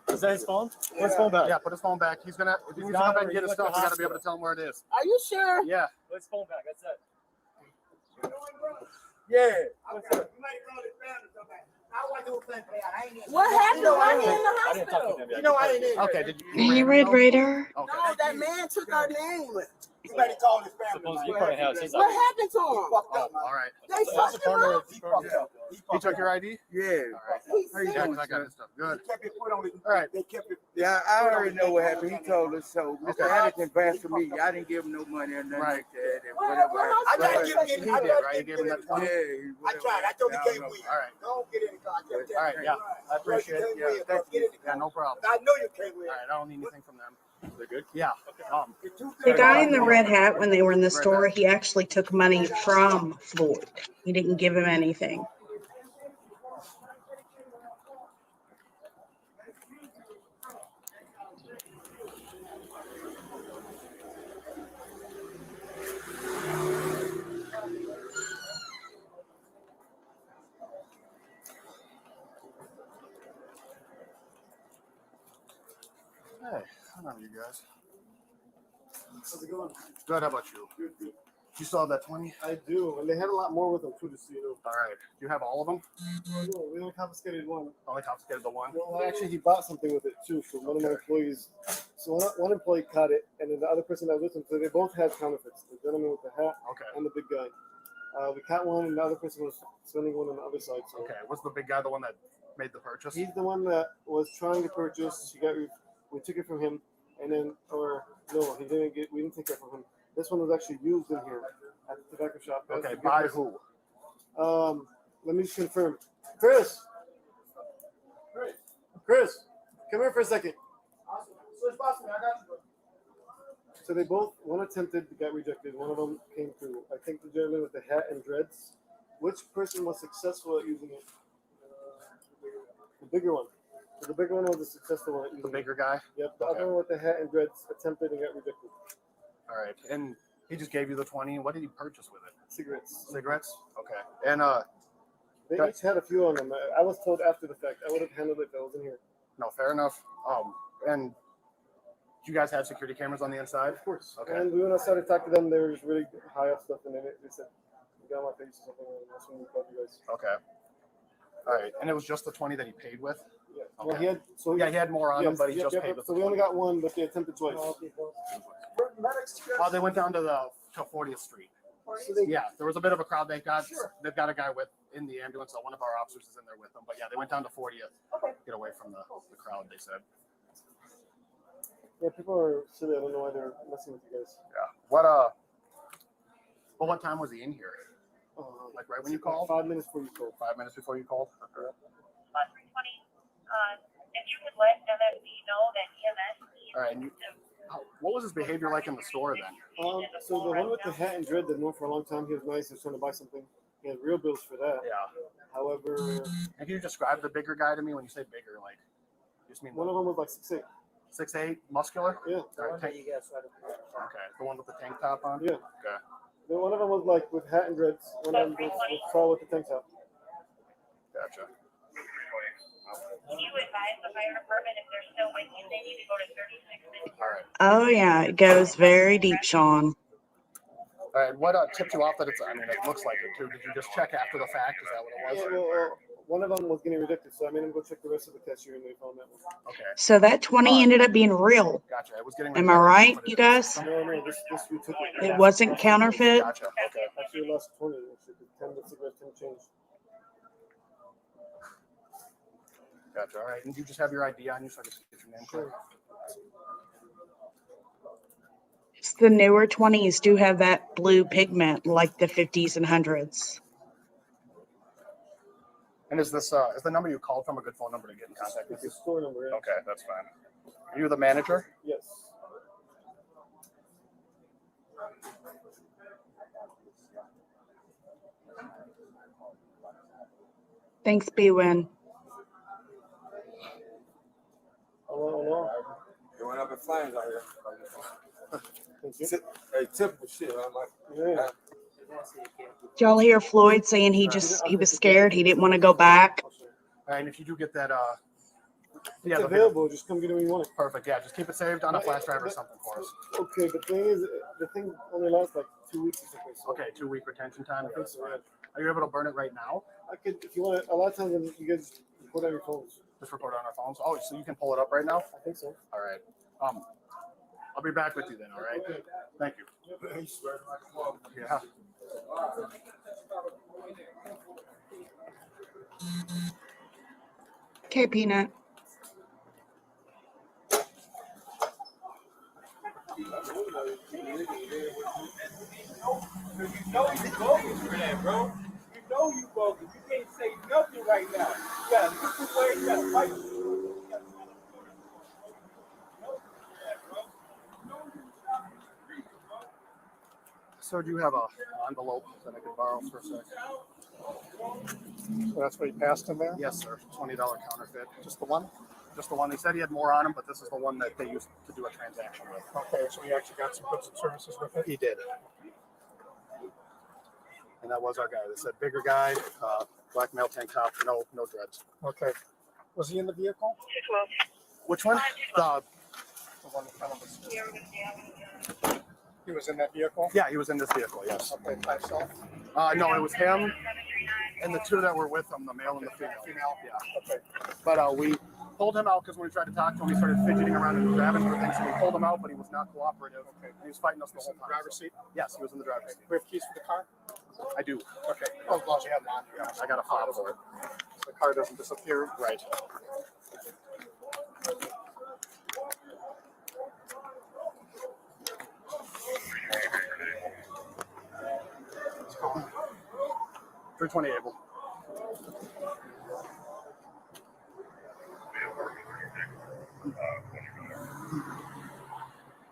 Is that his phone? Put his phone back. Yeah, put his phone back. He's gonna. If he needs to come back and get his stuff, we gotta be able to tell him where it is. Are you sure? Yeah. Put his phone back. That's it. Yeah. What happened? Why he in the I didn't talk hospital? to him yet. You know I ain't in. Okay. Did you? Hey, Red Raider. Okay. No, that man took our name. Somebody call his family. Suppose he probably has his What ID. happened to him? Oh, all right. They fucked him up. He fucked up. He took your ID? Yeah. He's How you sick. doing? I got his stuff. Good. They kept it put on it. All right. They kept it. Yeah, I already know what happened. He told us so. Mr. Addington passed for me. I didn't give him no money or nothing like that. And whatever. I tried He did, right? You gave him that 20? Yeah. I tried. I told him he can't win. All right. Don't get in the car. All right. Yeah. I appreciate it. Yeah. Thank you. Yeah. No problem. I know you can't win. All right. I don't need anything from them. They're good? Yeah. The guy in the red hat, when they were in the store, he actually took money from Floyd. He didn't give him anything. Hey, how are you guys? How's it going? Good. How about you? Good, good. You still have that 20? I do, and they had a lot more with them too, just so you know. All right. Do you have all of them? No, we only confiscated one. Only confiscated the one. Well, actually, he bought something with it too. So one of my employees, one employee caught it, and then the other person that was with him, so they both had counterfeits. The gentleman with the hat Okay. and the big guy. We caught one, and the other person was spending one on the other side. So Okay. Was the big guy the one that made the purchase? he's the one that was trying to purchase. We took it from him, and then, or no, he didn't get. We didn't take it from him. This one was actually used in here at the tobacco shop. Okay. By who? Let me just confirm. Chris, come here for a second. So they both, one attempted, got rejected. One of them came through. I think the gentleman with the hat and dreads. Which person was successful at using it? The bigger one. So the bigger one was a successful one at using The bigger guy? it. Yep. The Okay. other one with the hat and dreads attempted and got rejected. All right. And he just gave you the 20. What did he purchase with it? Cigarettes. Cigarettes? Okay. And They each had a few on them. I was told after the fact. I would have handled it if I was in here. no, fair enough. And do you guys have security cameras on the inside? Of course. Okay. And we went outside to talk to them. They were just really high up stuff, and they said, "You got my face or something." And that's when we called you guys. Okay. All right. And it was just the 20 that he paid with? Yeah. Well, Okay. he had. So Yeah, he had more on him, but he yep, just yep, paid yep. with So the we only 20. got one, but they attempted twice. Well, they went down to 40th Street. Yeah, there was a bit of a crowd. They've got a guy in the ambulance. So one of our officers is in there with them. But yeah, they went down to 40th. Get away from the crowd, they said. Yeah, people are silly. I don't know why they're messing with you guys. Yeah. What time was he in here? Like right when you called? 5 minutes before you called. 5 minutes before you called? Okay. 320. If you could let MSD know that EMS needs All right. And what was his behavior like in the store then? So the one with the hat and dread that known for a long time, he was nice. He was trying to buy something. He had real bills for that. Yeah. However, And can you describe the bigger guy to me? When you say bigger, like, you just mean one of them was like 6'8". 6'8", muscular? Yeah. All right, okay, the one with the tank top on? Yeah. Okay. Then one of them was like with hat and dreads. One of them was tall with the tank top. Gotcha. Can you advise the fire department if they're still with you, they need to go to 36 minutes? All right. Oh yeah, it goes very deep, Sean. All right. What tipped you off that it's? I mean, it looks like it too. Did you just check after the fact? Is that what it was? Yeah, well, one of them was getting rejected, so I made him go check the rest of the cashier, and they found that one. Okay. So that 20 ended up being real. Gotcha. It was getting. Am I right, you guys? No, this we took it. It wasn't counterfeit. Gotcha. Okay. Actually, we lost 20. Actually, 10 the cigarettes, 10 change. Gotcha. All right. And you just have your ID on you, so I can get your name. Sure. The newer 20s do have that blue pigment like the 50s and 100s. And is this is the number you called from a good phone number to get in contact with It's you? a store number. Yeah. Okay, that's fine. Are you the manager? Yes. Thanks, B-Win. Hello. It went up in flames out here. Thank you. Hey, typical shit. I'm like, Yeah. Did y'all hear Floyd saying he was scared, he didn't want to go back? All right, and if you do get that, It's available. Just come get it when you want it. Perfect. Yeah, just keep it saved on a flash drive or something for us. Okay, but the thing is, the thing only lasts like 2 weeks or something. So Okay, 2-week retention time. I think so, yeah. Are you able to burn it right now? I could, if you want to. A lot of times, you guys record on your phones. Just record it on our phones. Oh, so you can pull it up right now? I think so. All right. I'll be back with you then. All right. Thank you. Yeah. Okay, Peanut. You know you bogus for that, bro. You know you bogus. You can't say nothing right now. You gotta look away. You gotta fight. So do you have a envelope that I could borrow for a sec? So that's what he passed in there? Yes, sir. $20 counterfeit. Just the one? Just the one. He said he had more on him, but this is the one that they used to do a transaction with. Okay, so he actually got some goods and services with it? He did. And that was our guy. They said bigger guy, black male tank top, no dreads. Okay. Was he in the vehicle? Which one? The one that kind of was, he was in that vehicle? Yeah, he was in this vehicle, yes. Okay, by himself? No, it was him and the two that were with him, the male and the female. Yeah. Okay. But we pulled him out because when we tried to talk to him, he started fidgeting around and grabbing for things. So we pulled him out, but he was not cooperative. Okay. He was fighting us the whole In the time. driver's seat? Yes, he was in the driver's seat. We have keys for the car? I do. Okay. Oh, as long as you have them on. Yeah, I got a fob for it. So the car doesn't disappear? Right. It's gone. 320 able.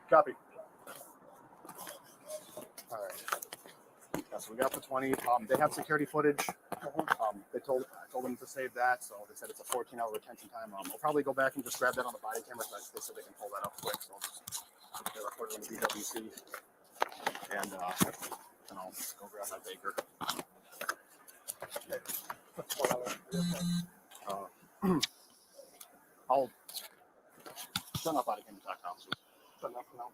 Copy. All right. Yeah, so we got the 20. They have security footage. I told them to save that, so they said it's a 14-hour retention time. I'll probably go back and just grab that on the body camera, but they said they can pull that up quick. So They reported in the BWC. And I'll go grab my baker. I'll shut up out of him talk now. Shut up for now.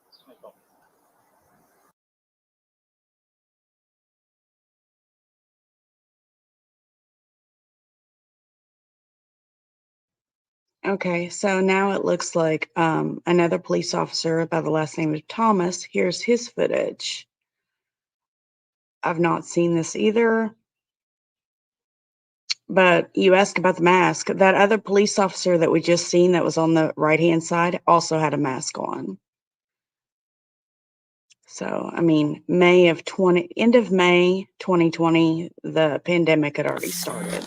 Okay, so now it looks like another police officer by the last name of Thomas. Here's his footage. I've not seen this either. But you asked about the mask. That other police officer that we just seen that was on the right-hand side also had a mask on. So, I mean, end of May 2020, the pandemic had already started.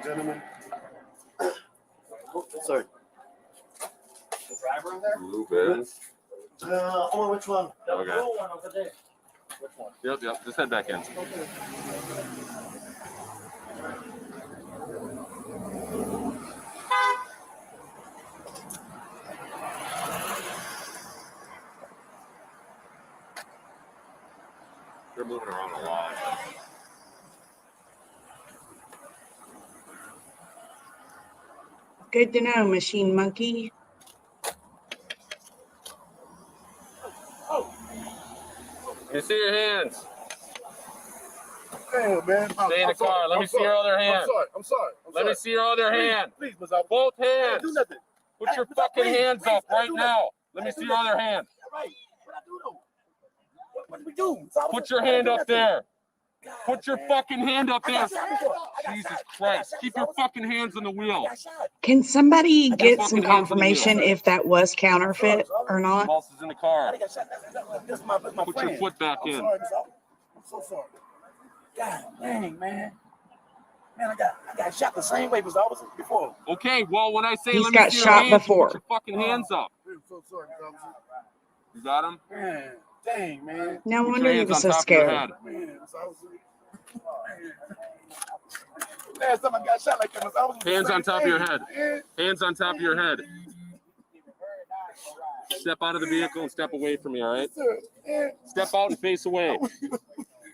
Gentlemen. Sorry. The driver in there? Blue Benz. Oh, which one? The Okay. blue one over there. Which one? Yep. Just head back in. They're moving around a lot. Good to know, Machine Monkey. You see your hands. Hey, man. Stay in the car. Let me see your other hand. I'm sorry. Let me see your other hand. Please, Miss Officer. Both Hey, hands. do nothing. Put your fucking hands up right now. Let me see your other hand. Right. What I do though? What do we do? Miss Officer? Put your hand up there. God, Put your man. fucking hand up I there. got shot before. I got Jesus shot. Christ. I got Keep shot. your fucking hands on the wheel. I got shot. Can somebody get some fucking hands on the confirmation wheel. if that was counterfeit or not? Who else is in the car? I got shot. That's my Put friend. your foot back I'm in. sorry, Miss Officer. I'm so sorry. God dang, man. Man, I got shot the same way, Miss Officer, before. Okay, well, when I say He's let me got see your shot hands, you before. put your fucking hands up. I'm so sorry, Miss Officer. You got him? Man, dang, man. No Put wonder your he hands was on so top of your scared. head. Man, Miss Officer. Last time I got shot like that, Miss Officer. Hands on top of your head. Man. Hands on top of your head. Step out of the vehicle and step away from me, all right? Yeah. Step out and face away.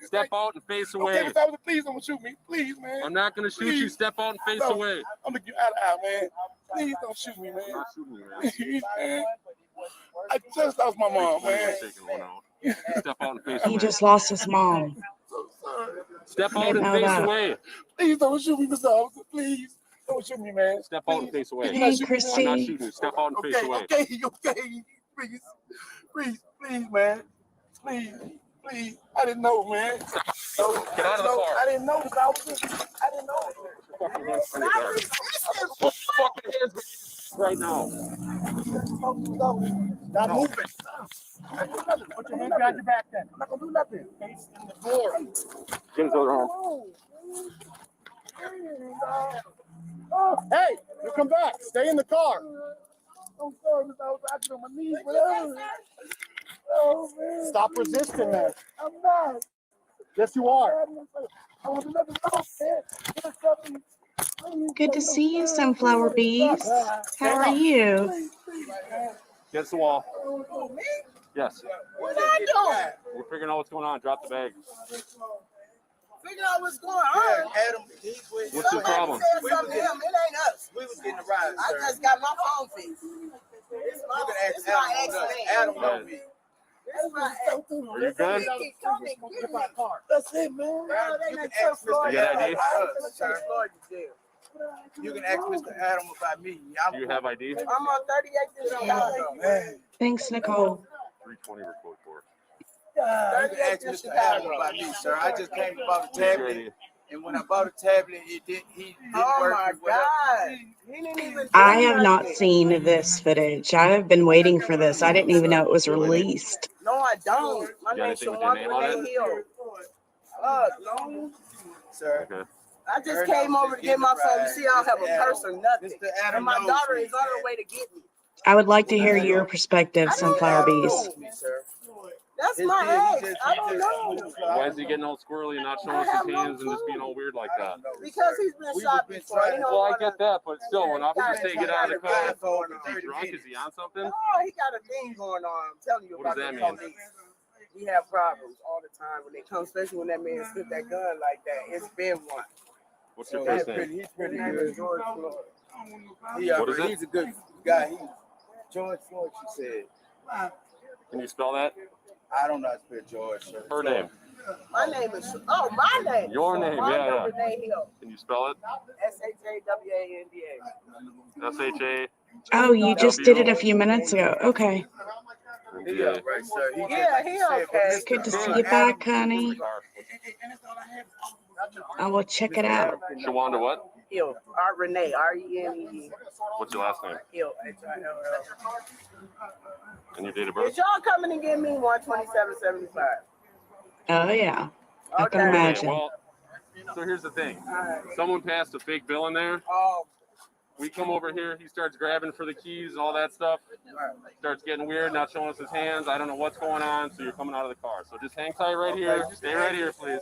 Step out and face Okay, away. Miss Officer, please don't shoot me. Please, man. I'm not going to shoot you. Step out and face No. away. I'm looking you eye to eye, man. Please don't shoot me, man. I'm not shooting you, man. Please, man. I just lost my mom, man. Taking one out. Step out and face He away. just lost his mom. So sorry. Step out Didn't and know face that. away. Please don't shoot me, Miss Officer. Please don't shoot me, man. Step out and face away. Can you not Hey, shoot me, man? I'm not Christy. shooting you. Step out and face Okay, away. okay. Please, man. Please. I didn't know, man. Get out of the car. I didn't know, Miss Officer. I didn't know. Fucking hands on your head. Put your fucking hands right now. Stop moving. Put your hand behind your back then. I'm not gonna do nothing. Face in the door. Jim's over home. Hey, you come back. Stay in the car. I'm sorry, Miss Officer. I get on my knees, man. Oh, man. Stop resisting, man. I'm not. Yes, you are. I want to let them know, man. Good to see you, Sunflower Bees. How are you? Against the wall. Yes. What I doing? We're figuring out what's going on. Drop the bag. Figure out what's going on. Adam, What's the problem? Said something to him. It ain't us. we was getting a ride, I sir. just got my phone fixed. You can ask It's my Adam. on that. accident. Adam know me. It's my accident. Are you good? He keep coming, get my car. That's it, man. No, they You not can ask Mr. You got ID? Sir. You can ask Mr. Adam about me. Do you have ID? I'm on 38 Man. Thanks, Nicole. 320 or code for. You can ask Mr. Adam about me, sir. I just came to buy a tablet, and when I bought a tablet, he didn't Oh work my with whatever. God. He didn't even I do have not nothing. seen this footage. I have been waiting for this. I didn't even know it was released. No, I don't. My You got name's anything with your Shawan name on it? Hill. No. Sir. Okay. I just came over to get my phone. You see, I don't have a purse or nothing. And my daughter is on her way to get me. I would like to hear your perspective, Sunflower Bees. That's my ex. I don't know. Why is he getting all squirrely and not showing us his hands and just being all weird like that? Because he's been shot before. Well, I get that, but still, when officers say get out of the car, is he drunk? Is he on something? Oh, he got a thing going on. I'm telling you What about does that the mean? police. We have problems all the time when they come, especially when that man spit that gun like that. It's been one. What's your first name? He's pretty good. George Floyd. What is it? He's a good guy. George Floyd, she said. Can you spell that? I don't know how to spell George. Sir. Her name. My name is, my name. Your name, yeah. Renee Hill. Can you spell it? SHAWANDA. S-H-A. Oh, you just did it a few minutes ago. Okay. Yeah, right, sir. Yeah, he okay. Good to see you back, honey. I will check it out. Shawanda what? Hill. Renee. RENEE. What's your last name? Hill. HILL. And your date of Is birth? y'all coming and get me 127.75? Oh, yeah. I can Okay. imagine. Well, so here's the thing. Someone passed a fake bill in there. Oh, We come over here. He starts grabbing for the keys and all that stuff. Starts getting weird, not showing us his hands. I don't know what's going on. So you're coming out of the car. So just hang tight right here. Stay right here, please.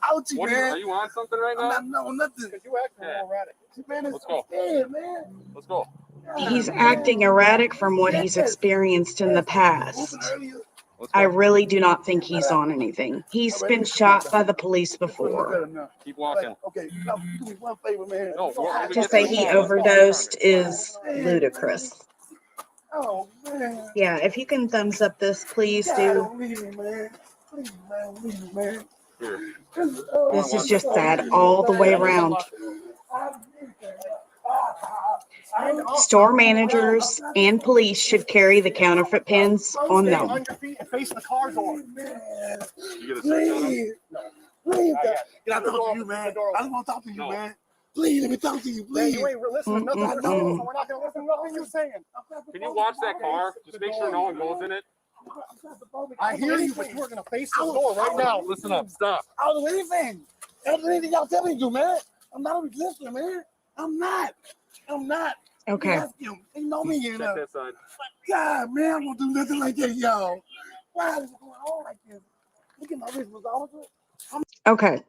Ouchie, What man. are you on something right now? No, nothing. You act Yeah. erratic. Let's go. Man. Let's go. He's acting erratic from what he's experienced in the past. Let's I go. really do not think he's on anything. He's been shot by the police before. Keep walking. Okay, do me one favor, man. No, what- To say he overdosed is ludicrous. Oh, man. Yeah, if you can thumbs up this, please God, do. don't leave me, man. Please, man, leave me, man. Here. This is just sad all the way around. Store managers and police should carry the counterfeit pins on Stay them. on your feet and face the car door. You get a search on him? Please. Please. Can I talk door- to you, man? the door I just want to talk to you, No. man. Please, let me talk to you, Man, please. you ain't listening to nothing you're saying, so we're not going to listen to nothing you're saying. Can you watch that car? Just make sure no one goes in it. I hear you, but you are going to face the door right now. Listen up. Stop. I'll do anything. I'll do anything y'all tell me to do, man. I'm not a resistor, man. I'm not. Okay. Ask him. They know me, you Check know. that side. God, man, I'm gonna do nothing like that, y'all. Why is it going on like this? Look at my wrist, officer. Okay.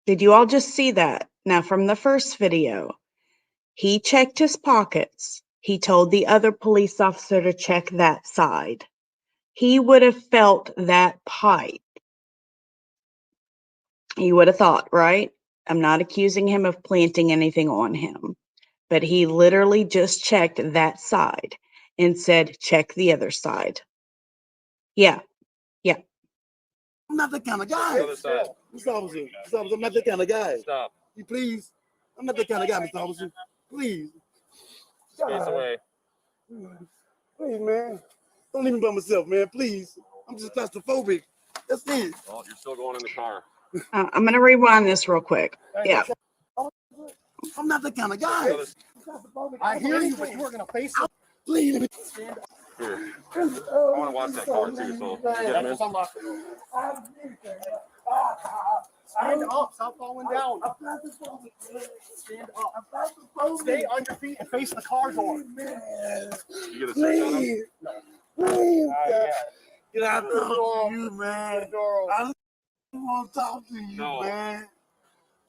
Did you all just see that? Now, from the first video, he checked his pockets. He told the other police officer to check that side. He would have felt that pipe. You would have thought, right? I'm not accusing him of planting anything on him, but he literally just checked that side and said, check the other side. Yeah. I'm not that kind of guy. The other side. Mr. Officer, I'm not that kind of guy. Stop. You please. I'm not that kind of guy, Mr. Officer. Please. Space away. Please, man. Don't leave me by myself, man. Please. I'm just claustrophobic. That's it. Well, you're still going in the car. I'm going to rewind this real quick. Yeah. I'm not that kind of guy. I hear you, but you are going to face the Please, let me. Here. I want to watch that car too, so get him in. Stand up, stop falling down. Stand up. Stay on your feet and face the car door. You get a search on him? Please. Can I talk to you, man? I want to talk to you, No. man.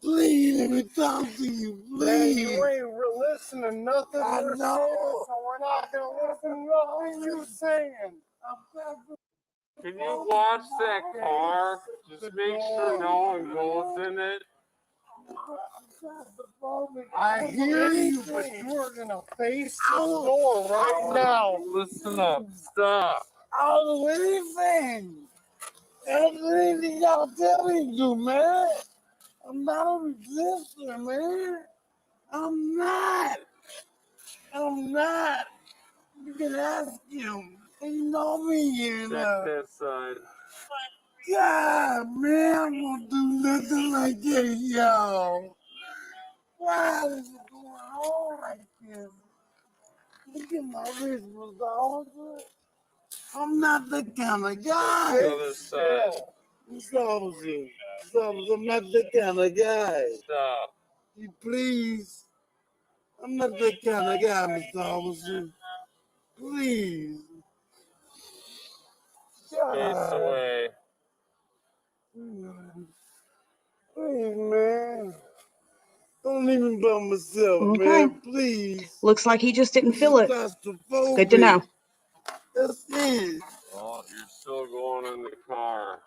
Please, let me talk to you, Man, please. you ain't listening to nothing I we're know. saying, so we're not going to listen to nothing you're saying. Can you watch that car? Just make sure no one goes in it. I hear you, but you are going to face the door right now. Listen up. Stop. I'll do anything. I'll do anything y'all tell me to do, man. I'm not a resistor, man. I'm not. You can ask him. They know me, you Check know. that side. God, man, I'm gonna do nothing like that, y'all. Why is it going on like this? Look at my wrist, was all good. I'm not that kind of guy. Other side. Mr. Officer. I'm not that kind of guy. Stop. You please. I'm not that kind of guy, Mr. Officer. Please. Face away. Please, man. Don't leave me by myself, Okay. man. Please. Looks like he just didn't feel it. Claustrophobic. Good to know. That's it. Oh, you're still going in the car.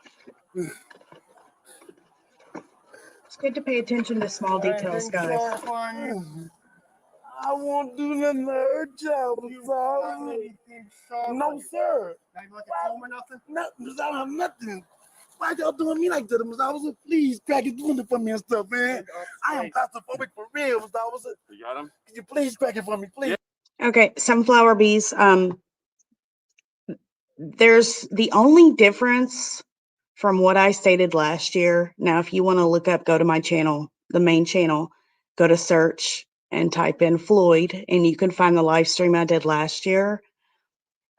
It's good to pay attention to small details, guys. I won't do nothing to hurt y'all, no, sir. Not even like a comb or nothing? Nothing. I don't have nothing. Why y'all doing me like that, Mr. Officer? Please, crack it, doing it for me and stuff, man. I am claustrophobic for real, Mr. Officer. You got him? Can you please crack it for me, please? Okay, sunflower bees. There's the only difference from what I stated last year. Now, if you want to look up, go to my channel, the main channel, go to search and type in Floyd, and you can find the live stream I did last year.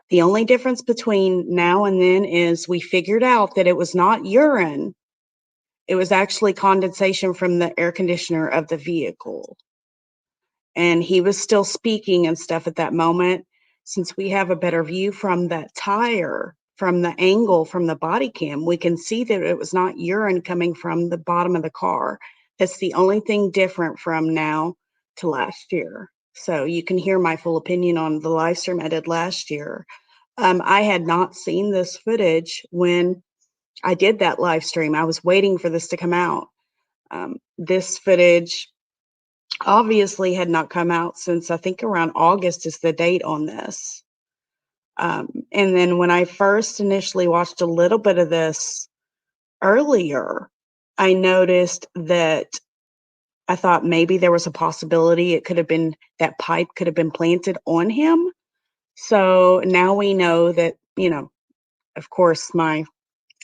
The only difference between now and then is we figured out that it was not urine. It was actually condensation from the air conditioner of the vehicle. And he was still speaking and stuff at that moment. Since we have a better view from that tire, from the angle, from the body cam, we can see that it was not urine coming from the bottom of the car. That's the only thing different from now to last year. So you can hear my full opinion on the live stream I did last year. I had not seen this footage when I did that live stream. I was waiting for this to come out. This footage obviously had not come out since I think around August is the date on this. And then when I first initially watched a little bit of this earlier, I noticed that I thought maybe there was a possibility it could have been that pipe could have been planted on him. So now we know that, of course, my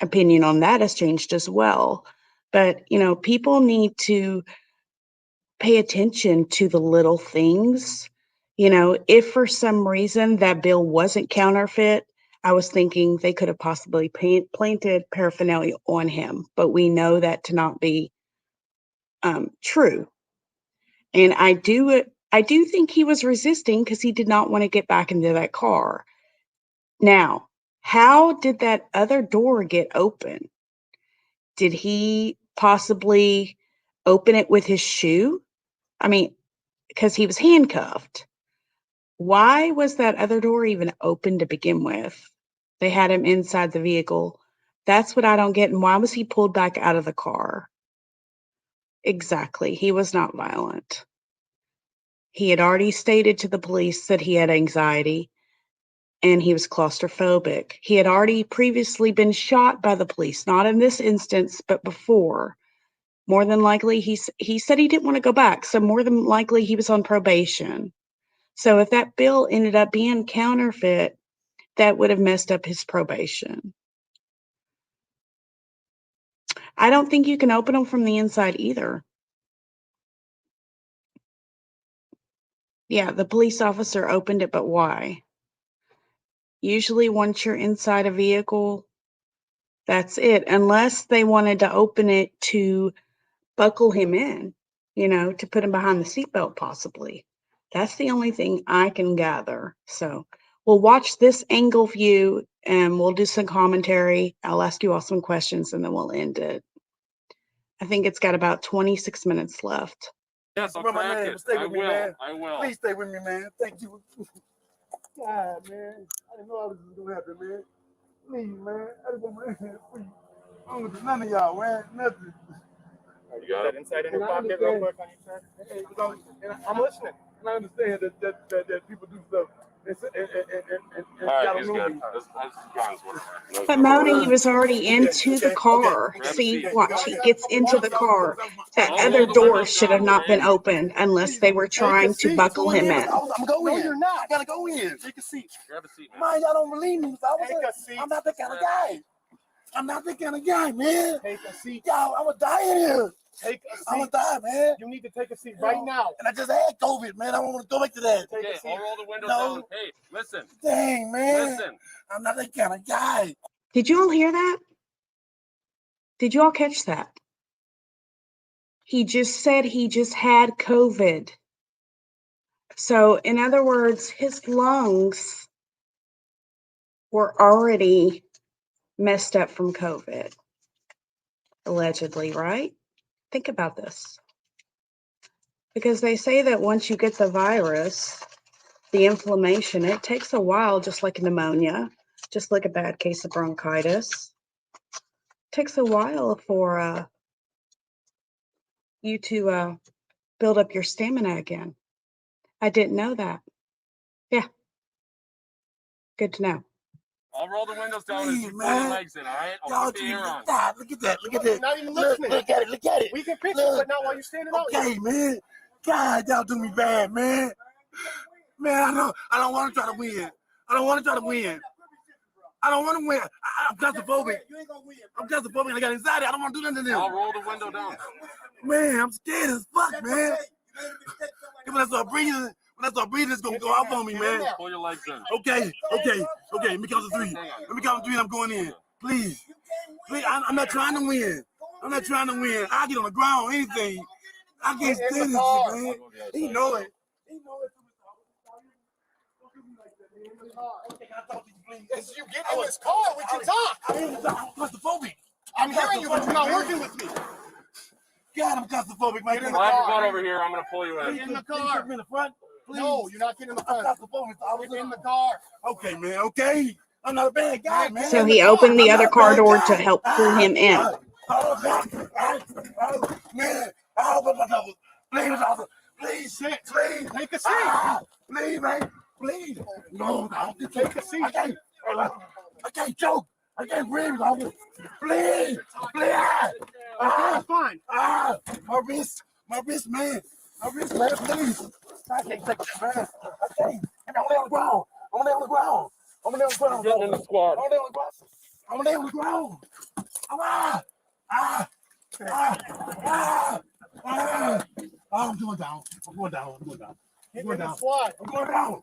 opinion on that has changed as well. But, people need to pay attention to the little things. If for some reason that bill wasn't counterfeit, I was thinking they could have possibly planted paraphernalia on him, but we know that to not be true. And I do think he was resisting because he did not want to get back into that car. Now, how did that other door get open? Did he possibly open it with his shoe? I mean, because he was handcuffed. Why was that other door even open to begin with? They had him inside the vehicle. That's what I don't get. And why was he pulled back out of the car? Exactly. He was not violent. He had already stated to the police that he had anxiety and he was claustrophobic. He had already previously been shot by the police, not in this instance, but before. More than likely, he said he didn't want to go back. So more than likely, he was on probation. So if that bill ended up being counterfeit, that would have messed up his probation. I don't think you can open them from the inside either. Yeah, the police officer opened it, but why? Usually once you're inside a vehicle, that's it. Unless they wanted to open it to buckle him in, to put him behind the seatbelt possibly. That's the only thing I can gather. So we'll watch this angle view and we'll do some commentary. I'll ask you all some questions and then we'll end it. I think it's got about 26 minutes left. Yes, I'll Remember my crack name. it. Stay I with me, will. man. I will. Please stay with me, man. Thank you. God, man. I didn't know all this was going to happen, man. Please, man. I just want my hand free. I don't want none of y'all, man. Nothing. You got it? Inside in your pocket real quick on your shirt. Hey, I'm listening. And I understand that people do stuff. All right, he's good. That's guns, whatever. But Mona, he was already into the car. See, watch, he gets into the car. That other door should have not been opened unless they were trying to buckle him in. I'm going. No, you're not. I gotta go in. Take a seat. Grab a seat, man. Man, y'all don't believe me. Take a seat. I'm not that kind of guy. I'm not that kind of guy, man. Take a seat. Y'all, I'm gonna die in here. Take a seat. I'm gonna die, man. You need to take a seat right now. And I just had COVID, man. I don't want to go back to that. Okay, I'll roll the windows No. down. Hey, listen. Dang, man. Listen. I'm not that kind of guy. Did you all hear that? Did you all catch that? He just said he just had COVID. So, in other words, his lungs were already messed up from COVID, allegedly, right? Think about this. Because they say that once you get the virus, the inflammation, it takes a while, just like pneumonia, just like a bad case of bronchitis. It takes a while for you to build up your stamina again. I didn't know that. Yeah. Good to know. I'll roll the windows down Please, and keep man. your legs in, all right? I'll Y'all keep the air on. God, look at that. Look at that. Not even Look, listening. look at it. Look at it. We can fix it, Look. but not while you're standing out. Okay, man. God, y'all do me bad, man. Man, I don't want to try to win. I don't want to try to win. I don't want to win. I'm claustrophobic. I'm claustrophobic. I got anxiety. I don't want to do nothing to them. I'll roll the window down. Man, I'm scared as fuck, man. When I start breathing, it's gonna go off on me, man. Pull your legs in. Okay. Let me count to 3. Let me count to 3 and I'm going in. Please. I'm not trying to win. I get on the ground, anything. I can't stand this shit, man. He know it. As you get in this car, we can talk. I'm claustrophobic. I'm hearing you, but you're not working with me. God, I'm claustrophobic, man. I'll have your butt over here. I'm going to pull you in. Get in the car. In the front, please. No, you're not getting in the front. I'm claustrophobic. Get in the car. Okay, man. Okay. I'm not a bad guy, man. So he opened the other car door to help pull him in. Man. I open myself. Please, sit. Please. Take a seat. Please, man. Please. No, Take a seat. I can't choke. I can't breathe. Please. Okay, fine. My wrist, man. Please. I can't take this, man. I can't. I'm on the ground. Getting in the squad. I'm on the ground. I'm going down. I'm going down. Get in the squad. I'm going down.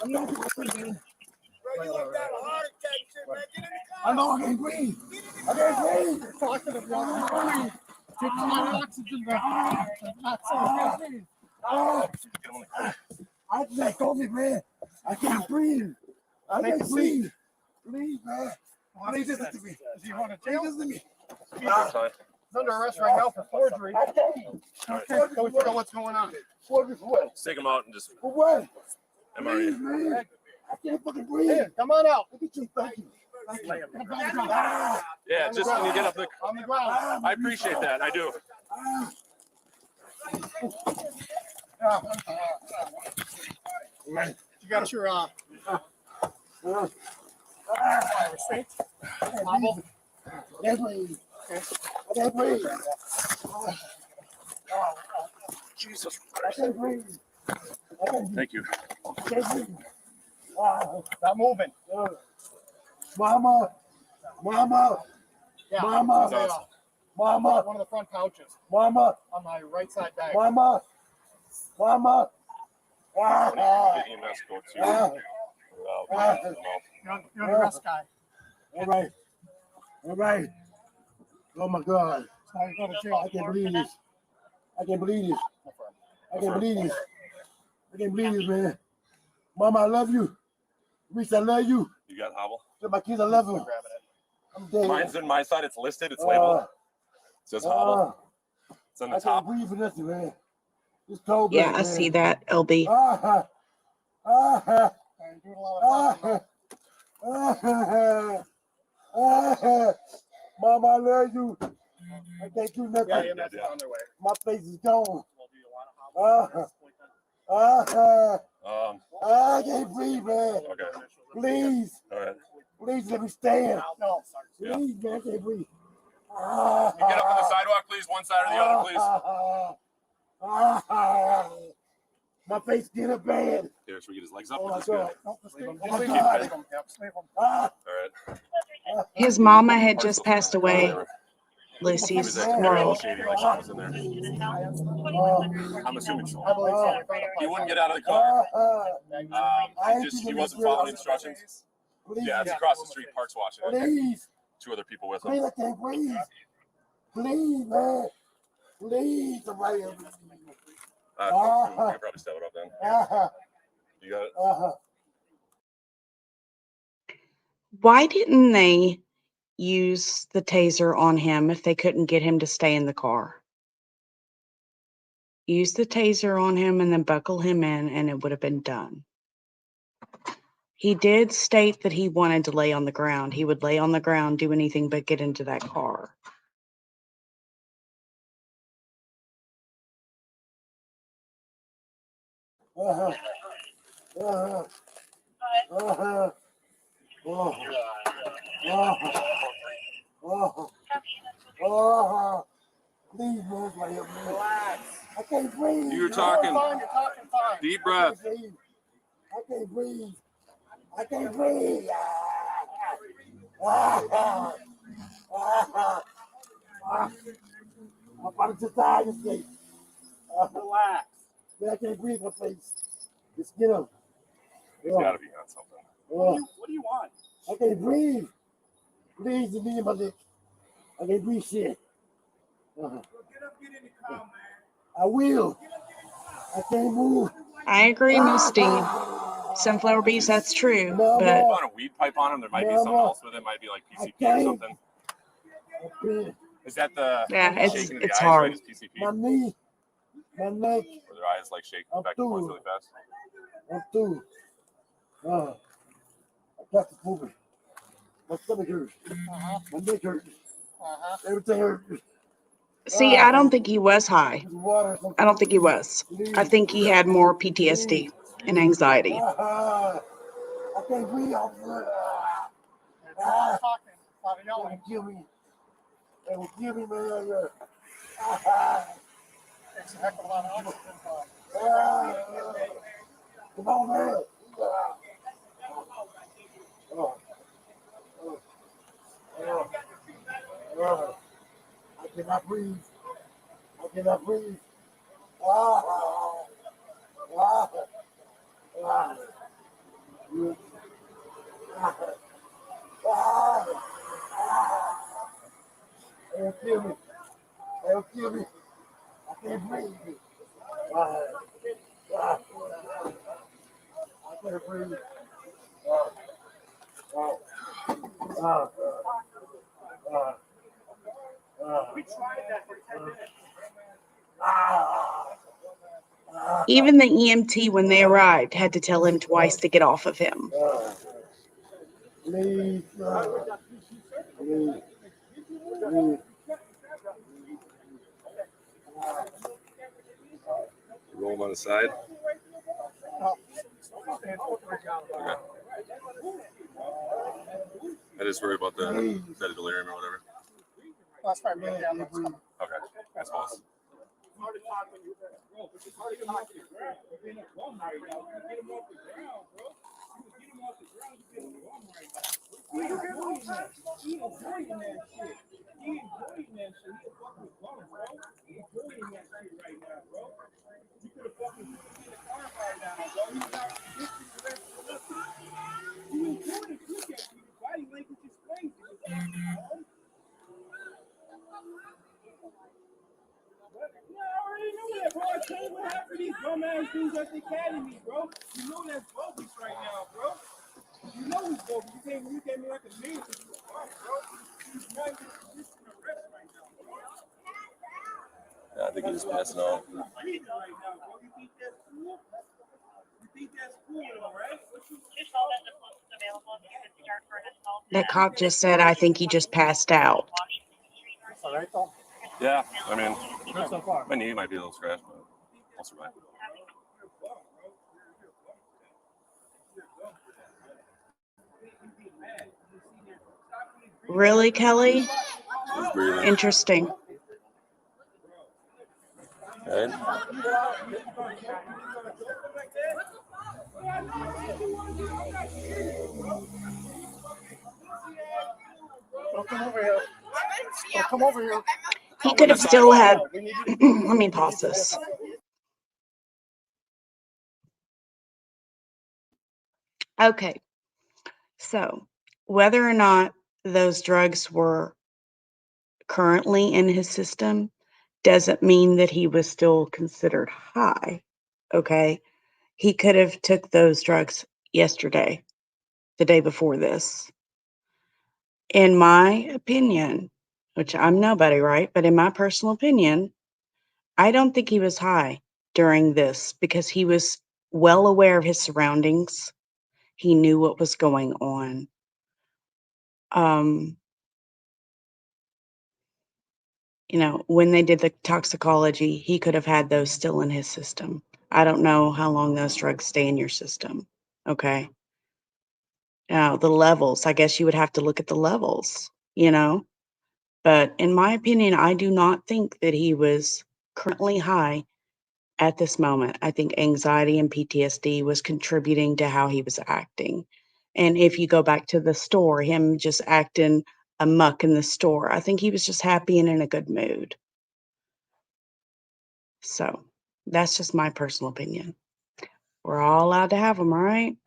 I'm not breathing. Bro, you like that a heart attack shit, man. Get in the car. I know I can't breathe. Talk to the brother. Take my oxygen back. I just told me, man. I can't breathe. Please, man. Please listen to me. Do you want to Please jail? listen to me. He's under arrest right now for forgery. Okay, so we know what's going on. For what? Take him out and just For what? MRE. Please, man. I can't fucking breathe. Here, come on out. Look at you. Thank you. Yeah, just when you get up the. On the ground. I appreciate that. I do. You got your restraint? Hobble? That's me. I can't breathe. Jesus I can't breathe. Thank you. I can't breathe. Stop moving. Mama. Yeah. Mama. Mama. One of the front pouches Mama. on my right side bag. Mama. Get EMS go too. You're the rest guy. All right. Oh my God. So you go to jail. I can't believe this. I can't believe this, man. Mama, I love you. Reese, I love you. You got hobble? Tell my kids I love them. I'm dead. Mine's in my side. It's listed. It's labeled. It says hobble. It's on the I top. can't breathe for nothing, man. It's cold. Yeah, I see that, LB. Mama, I love you. I can't do nothing. Yeah, that's on their way. My face is gone. I can't breathe, man. Okay. Please. All right. Please let me stand. No. Please, man, I can't breathe. You get up on the sidewalk, please. One side or the other, please. My face getting bad. Here, should we get his legs up? Oh Or my is this good? God. Oh my God. All right. His mama had just passed away. Lucy's He was acting real world. shady, like Sean was in there. I'm assuming so. I believe so. He wouldn't get out of the car. He wasn't following instructions. Yeah, it's across the street. Park's watching it. Please. 2 other people with him. Please, I can't breathe. Please, man. Please, somebody help me. You can probably step it up then. You got it? Why didn't they use the taser on him if they couldn't get him to stay in the car? Use the taser on him and then buckle him in, and it would have been done. He did state that he wanted to lay on the ground. He would lay on the ground, do anything but get into that car. Please, man, somebody help me. Relax. I can't breathe. You're talking. You're talking fine. Deep breath. I can't breathe. I can't breathe. My body just died this day. Relax. Man, I can't breathe my face. Just get up. He's got to be on something. What do you want? I can't breathe. Please, just leave my dick. I can't breathe shit. Get up, get in the car, man. I will. I can't move. I agree, Misty. Sunflower beats, that's true. But On a weed pipe on him, there might be something else with it. Might be like PCP or something. Is that the shaking of the it's eyes, hard. right? Is PCP? My knee, my neck. Or their eyes like shaking back and forth really fast? I'm through. I got to move it. My stomach hurts. My neck hurts. Everything hurts. see, I don't think he was high. I don't think he was. I think he had more PTSD and anxiety. I can't breathe. They will kill me. They will kill me, man. Takes a heck of a lot of oxygen. Come on, man. I cannot breathe. I cannot breathe. They'll kill me. They'll kill me. I can't breathe. I can't breathe. We tried that for 10 minutes. Even the EMT, when they arrived, had to tell him twice to get off of him. Please, please. Roll him on the side. Okay. I just worry about the delirium or whatever. That's probably really down. Okay, that's close. What happened to these bum ass dudes at the academy, bro? You know that's bogus right now, bro. You know he's bogus. You can't look at me like a man, bro. He's not in position to rest right now, bro. Yeah, I think he's just passing out. He's breathing right now, bro. You think that's cool? You think that's cool, though, right? That cop just said, I think he just passed out. All right, though. Yeah, I mean, Good so far. my knee might be a little scratched, but I'll survive. Really, Kelly? He's breathing. Interesting. Right? Don't come over here. So come over here. He could have still had, let me pause this. Okay, so whether or not those drugs were currently in his system doesn't mean that he was still considered high, okay? He could have took those drugs yesterday, the day before this. In my opinion, which I'm nobody, right? But in my personal opinion, I don't think he was high during this because he was well aware of his surroundings. He knew what was going on. When they did the toxicology, he could have had those still in his system. I don't know how long those drugs stay in your system. Okay. Now, the levels, I guess you would have to look at the levels, But in my opinion, I do not think that he was currently high at this moment. I think anxiety and PTSD was contributing to how he was acting. And if you go back to the store, him just acting amuck in the store, I think he was just happy and in a good mood. So that's just my personal opinion. We're all allowed to have them, right?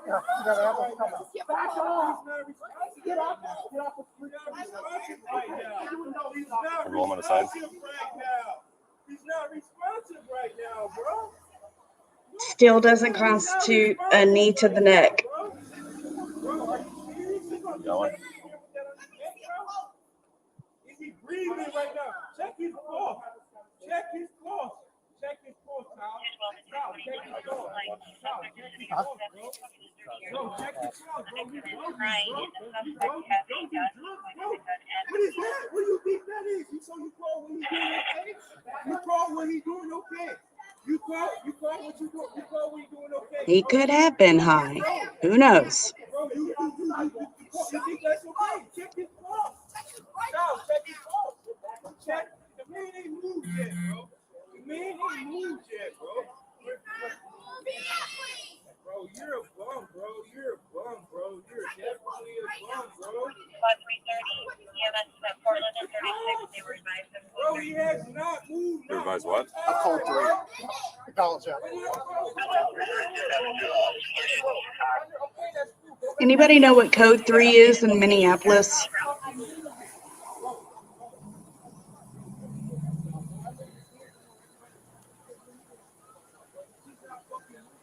Yeah, you gotta have them. Get back on. Get up. Get up. Roll him on the side. He's not responsive right now, bro. Still doesn't constitute a knee to the neck. Got one. Is he breathing right now? Check his pulse. Check his pulse. Check his pulse, Kyle. Kyle, check his pulse. Kyle, check his pulse, bro. Bro, check his pulse, bro. He's buzzing, bro. What is that? What do you think that is? So you call when he's doing okay? You call when he's doing okay? You call what you do. You call when he's doing okay? He could have been high. Who knows? Bro, you think that's okay? Check his pulse. Kyle, check his pulse. Check. The man ain't moved yet, bro. The man ain't moved yet, bro. Bro, you're a bum, bro. You're a bum, bro. You're definitely a bum, bro. 3:30, EMS at Portland and 36, they were advised of Bro, he has not moved. You advise what? A code 3. College out. Anybody know what code 3 is in Minneapolis?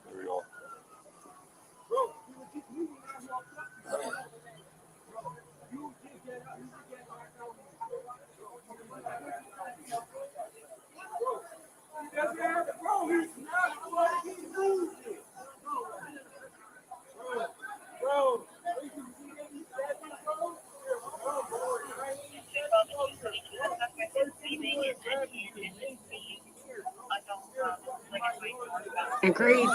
There we go. Bro, he's not fucking moving. Bro. Agreed.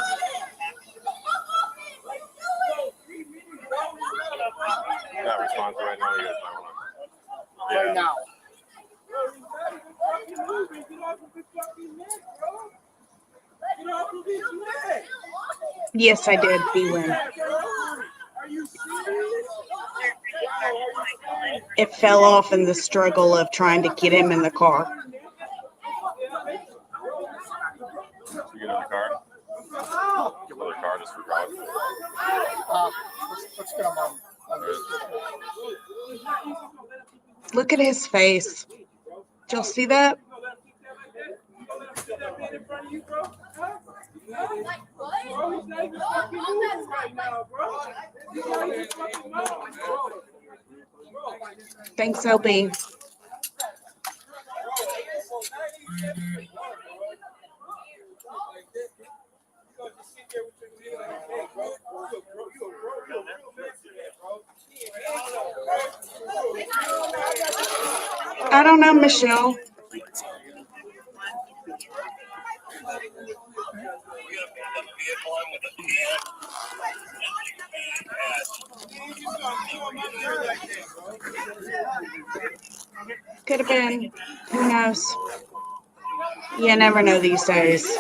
Not responsive right now. You guys might want to. Right now. Bro, he's not even fucking moving. Get off of his fucking neck, bro. Get off of his neck. Yes, I did. B-Win. Are you serious? It fell off in the struggle of trying to get him in the car. You get in the car. Get another car just for drive. Let's get him on. Look at his face. Did y'all see that? Thanks, LB. I don't know, Michelle. Could have been. Who knows? You never know these days.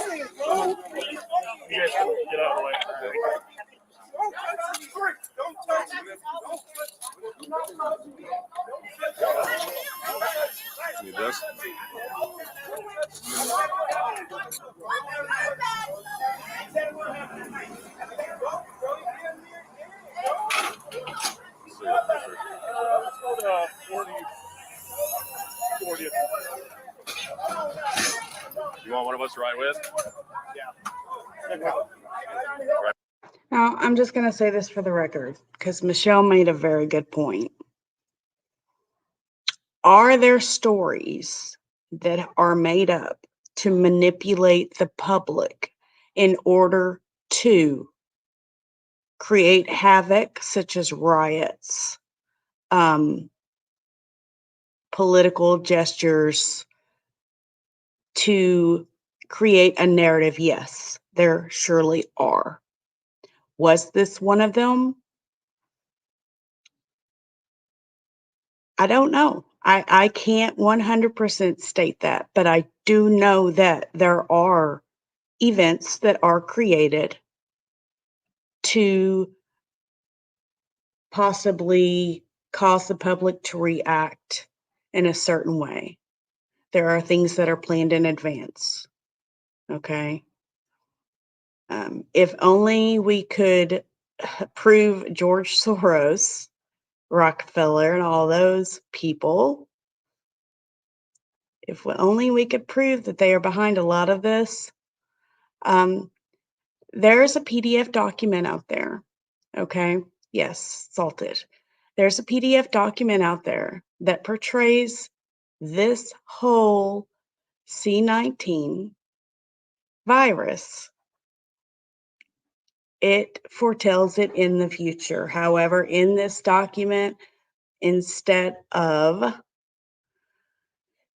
Need this. Let's go to 40th. You want one of us to ride with? Now, I'm just going to say this for the record because Michelle made a very good point. Are there stories that are made up to manipulate the public in order to create havoc, such as riots, political gestures, to create a narrative? Yes, there surely are. Was this one of them? I don't know. I can't 100% state that, but I do know that there are events that are created to possibly cause the public to react in a certain way. There are things that are planned in advance. Okay. If only we could prove George Soros, Rockefeller, and all those people, if only we could prove that they are behind a lot of this. There's a PDF document out there. Okay. Yes, salted. There's a PDF document out there that portrays this whole C-19 virus. It foretells it in the future. However, in this document, instead of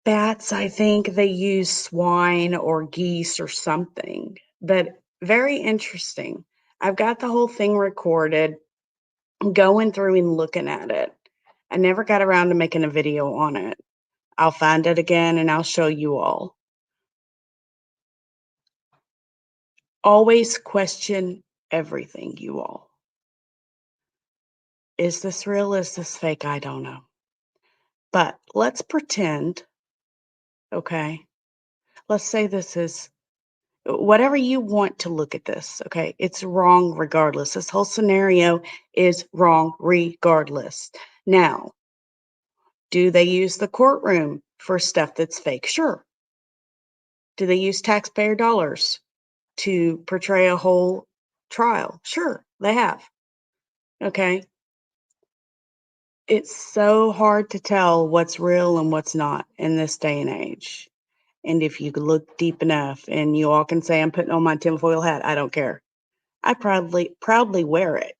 bats, I think they use swine or geese or something. But very interesting. I've got the whole thing recorded, going through and looking at it. I never got around to making a video on it. I'll find it again and I'll show you all. Always question everything, you all. Is this real? Is this fake? I don't know. But let's pretend, okay? Let's say this is whatever you want to look at this, okay? It's wrong regardless. This whole scenario is wrong regardless. Now, do they use the courtroom for stuff that's fake? Sure. Do they use taxpayer dollars to portray a whole trial? Sure, they have. Okay. It's so hard to tell what's real and what's not in this day and age. And if you look deep enough, and you all can say I'm putting on my tinfoil hat, I don't care. I proudly wear it.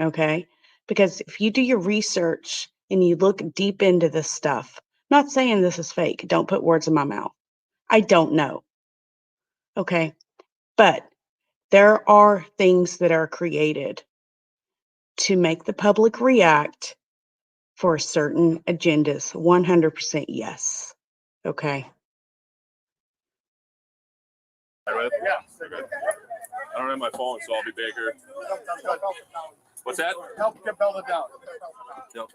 Okay. Because if you do your research and you look deep into this stuff, I'm not saying this is fake. Don't put words in my mouth. I don't know. Okay. But there are things that are created to make the public react for certain agendas. 100% yes. Okay. Yeah. I don't have my phone, so I'll be Baker. What's that? Help get belted down. Yep.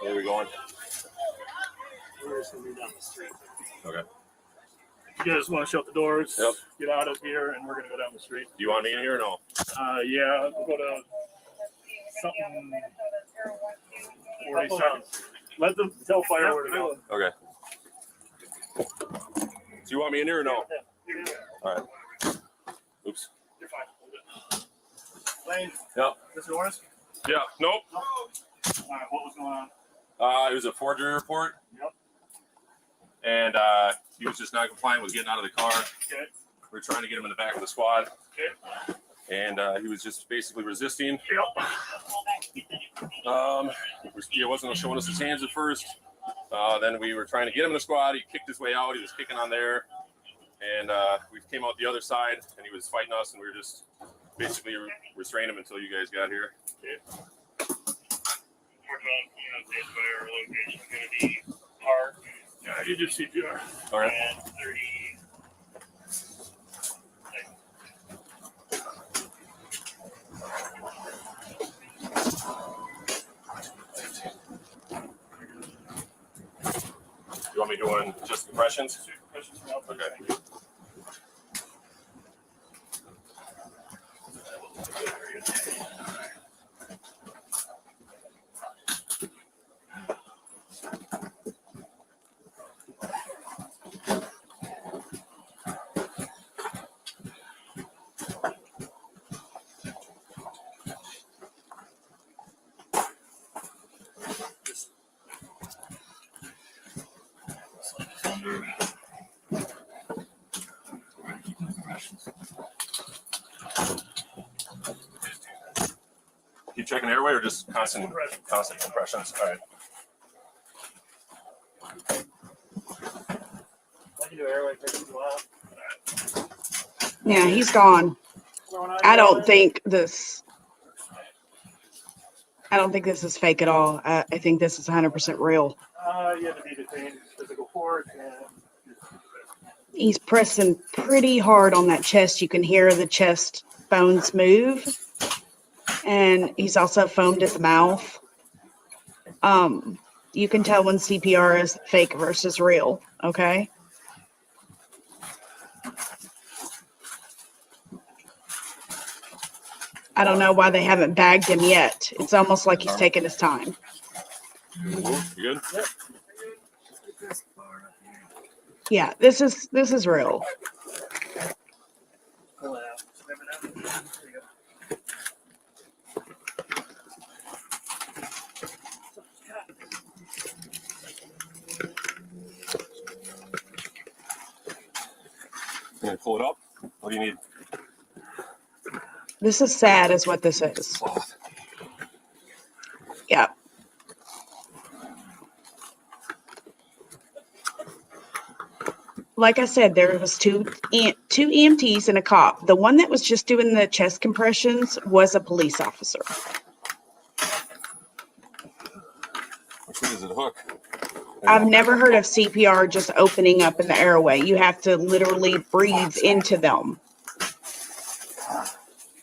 Where are we going? We're just going to be down the street. Okay. You guys want to shut the doors, Yep. get out of here, and we're going to go down the street. Do you want me in here or no? Yeah, we'll go to something 40 seconds. Let them tell fire where to go. Okay. Do you want me in here or no? All right. Oops. You're fine. Lane, Yep. this is yours? Yeah. Nope. All right, what was going on? It was a forgery report. Yep. And he was just not compliant with getting out of the car. Okay. We were trying to get him in the back of the squad. Okay. And he was just basically resisting. Yep. He wasn't showing us his hands at first. Then we were trying to get him in the squad. He kicked his way out. He was kicking on there. And we came out the other side, and he was fighting us, and we were just basically restraining him until you guys got here. Okay. Fire location going to be park. Yeah, you just CPR. All right. And 30. You want me doing just compressions? Okay. Keep checking airway or just constant compressions? All right. Yeah, he's gone. I don't think this is fake at all. I think this is 100% real. You have to be detained, physical court, and He's pressing pretty hard on that chest. You can hear the chest bones move. And he's also foamed at the mouth. You can tell when CPR is fake versus real, okay? I don't know why they haven't bagged him yet. It's almost like he's taking his time. You good? Yep. Yeah, this is real. pull it out. Swim it out. There you go. You gonna pull it up? What do you need? This is sad is what this is. Yeah. Like I said, there was two EMTs and a cop. The one that was just doing the chest compressions was a police officer. Which way does it hook? I've never heard of CPR just opening up in the airway. You have to literally breathe into them.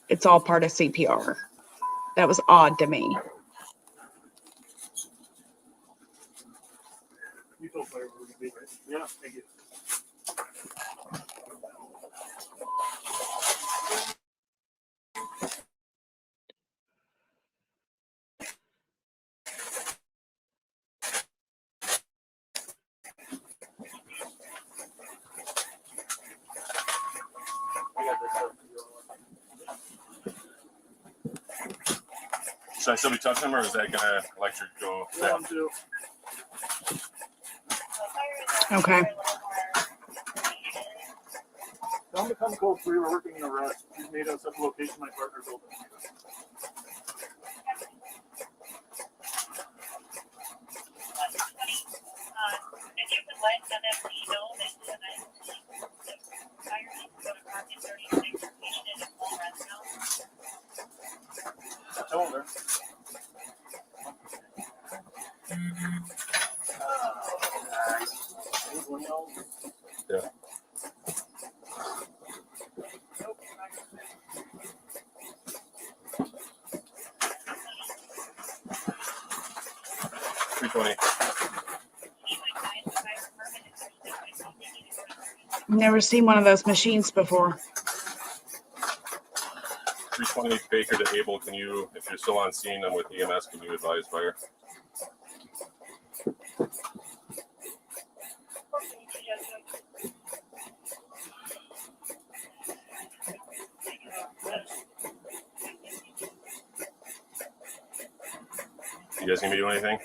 It's all part of CPR. That was odd to me. You told Claire we were gonna be right. Yeah, thank you. Should I still be touching him, or is that gonna electric go? You want to? Okay. Tell him to come code 3. We're working an arrest. He's made us at the location my partner's open. If you would like them to know that tonight, fire needs to go to Market 36 located in Full Rescue. Tell him there. Yeah. Never seen one of those machines before. 320 Baker to Able. Can you, if you're still on scene and with EMS, can you advise fire? You guys need me to do anything?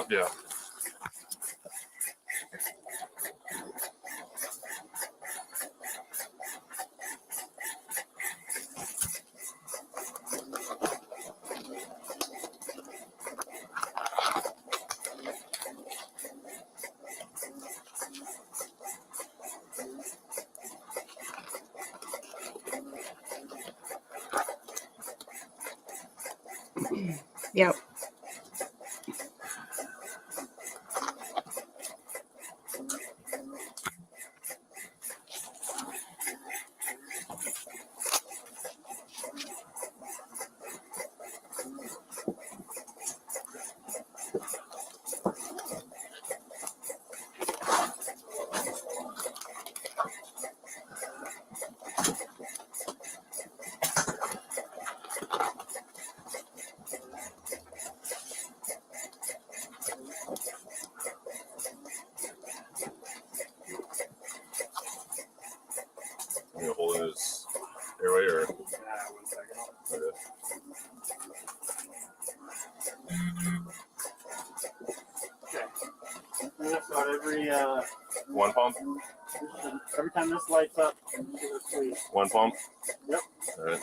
Yeah. Yep. So every One pump. every time this lights up, give it a squeeze. One pump. Yep. All right.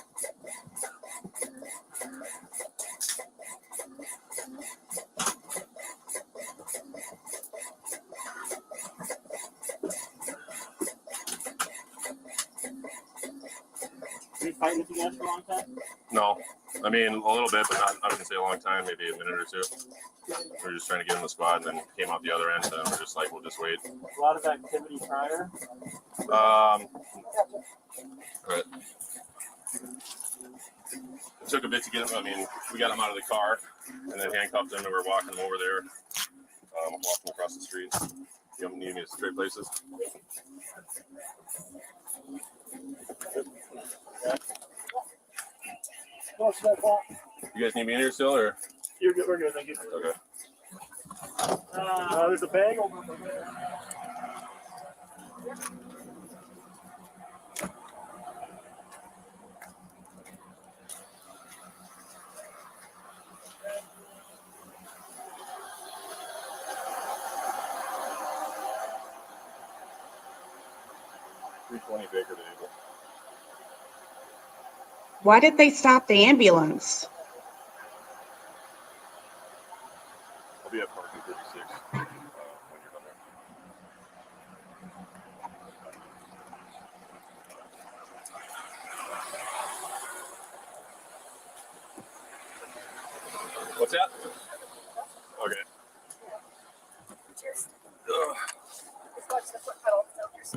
Have you fighting with you guys for a long time? No, I mean a little bit, but not. I wouldn't say a long time. Maybe a minute or two. We were just trying to get in the squad, and then came out the other end, and we're just like, we'll just wait. A lot of activity prior. All right. It took a bit to get him. I mean, we got him out of the car, and then handcuffed him, and we were walking him over there, walking across the street. You don't need me to straight places. You guys need me in here still, or? You're good. We're good. Thank you. Okay. There's a bag over there. Baker table. Why did they stop the ambulance? I'll be at parking 36 when you're done there. What's that? Okay.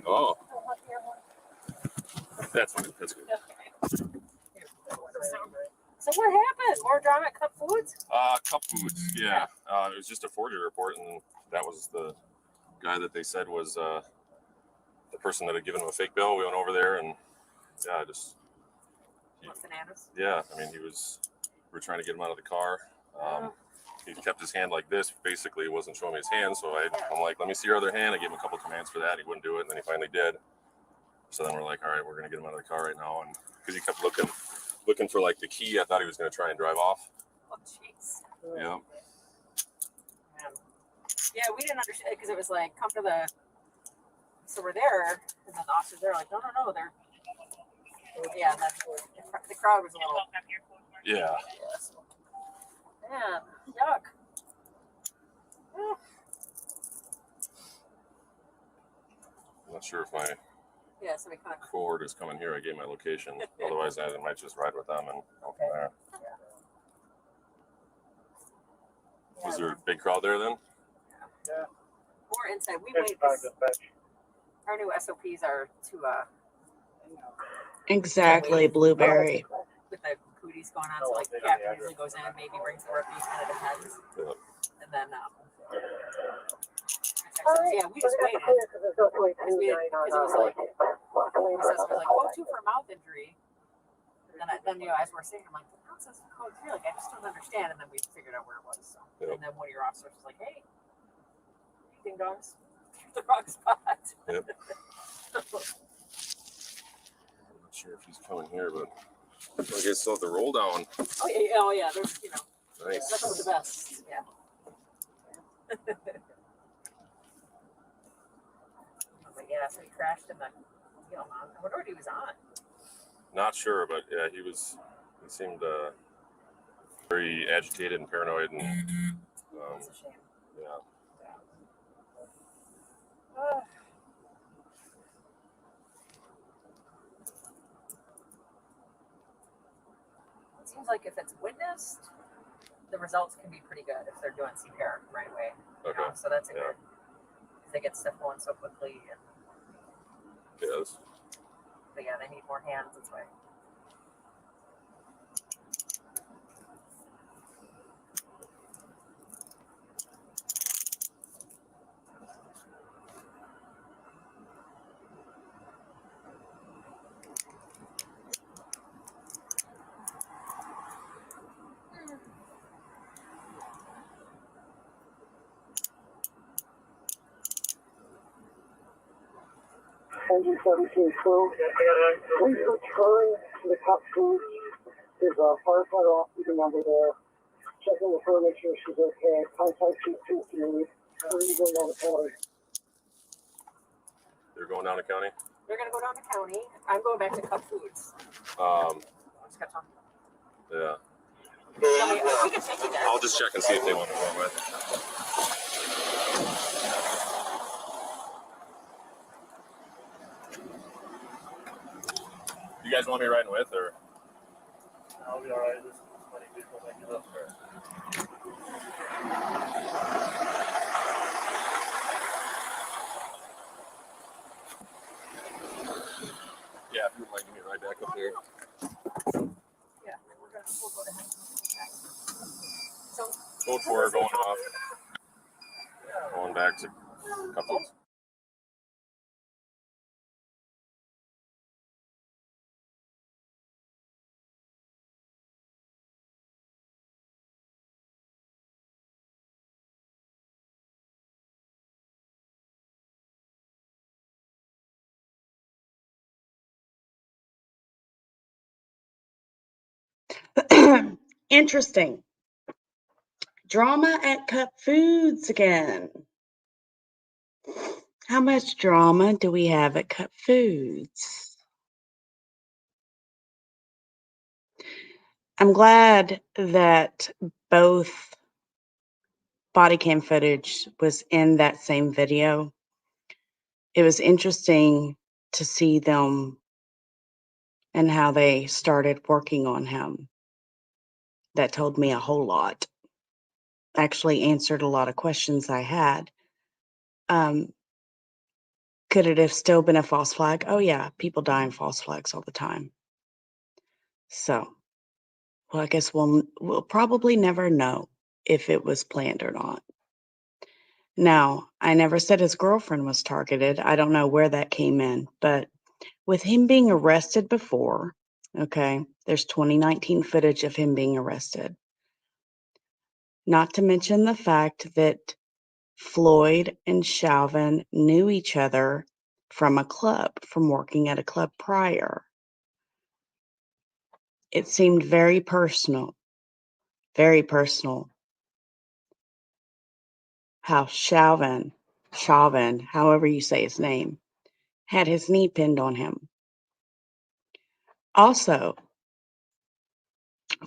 Oh. That's good. That's good. So what happened? More drama at Cup Foods? Cup Foods, yeah. It was just a forgery report, and that was the guy that they said was the person that had given him a fake bill. We went over there, and yeah, just yeah. I mean, we were trying to get him out of the car. He kept his hand like this. Basically, he wasn't showing me his hand, so I'm like, let me see your other hand. I gave him a couple commands for that. He wouldn't do it, and then he finally did. So then we're like, all right, we're gonna get him out of the car right now, and because he kept looking for like the key, I thought he was gonna try and drive off. Oh, jeez. Yeah. Yeah, we didn't understand because it was like, come to the. So we're there, and then the officers there, like, no, they're. Yeah, and then the crowd was a little. Yeah. Man, yuck. I'm not sure if my Yeah, so we kind of. cohort is coming here. I gave my location. Otherwise, I might just ride with them and go from there. Was there a big crowd there then? Yeah. More inside. We wait. Our new SOPs are to Exactly, Blueberry. with the cooties going on. So like the captain usually goes in, maybe brings the rookies, kind of depends. Yeah. And then yeah, we just waited because it was like process was like code 2 for a mouth injury. And then you know, as we're saying, I'm like, how is this code 3? Like I just don't understand. And then we figured out where it was. So and then one of your officers was like, hey, ding dongs, the wrong spot. Yep. I'm not sure if he's coming here, but I guess still have the roll down. Oh yeah, there's Nice. That's the best. Yeah. But yeah, so he crashed in the I wonder what he was on. Not sure, but yeah, he seemed very agitated and paranoid, and That's a shame. yeah. It seems like if it's witnessed, the results can be pretty good if they're doing CPR right away. Okay. So that's a good. They get stuff going so quickly, and Yes. but yeah, they need more hands. That's why. Engine 17 crew, please return to the Cup Foods. There's a firefighter officer number there. Check in with her, make sure she's okay. Contact you if you need. They're going down to county. They're gonna go down to county. I'm going back to Cup Foods. Just got time. Yeah. We can take you there. I'll just check and see if they want to go with. You guys want me riding with, or? I'll be all right. There's plenty of people that get up there. Yeah, if you would like me to ride back up there. Yeah, we'll go to him. So, Code 4 going off. Going back to Couples. Interesting. Drama at Cup Foods again. How much drama do we have at Cup Foods? I'm glad that both body cam footage was in that same video. It was interesting to see them and how they started working on him. That told me a whole lot. Actually answered a lot of questions I had. Could it have still been a false flag? Oh yeah, people die in false flags all the time. So, well, I guess we'll probably never know if it was planned or not. Now, I never said his girlfriend was targeted. I don't know where that came in, but with him being arrested before, okay, there's 2019 footage of him being arrested. Not to mention the fact that Floyd and Chauvin knew each other from a club, from working at a club prior. It seemed very personal, how Chauvin, however you say his name, had his knee pinned on him. Also,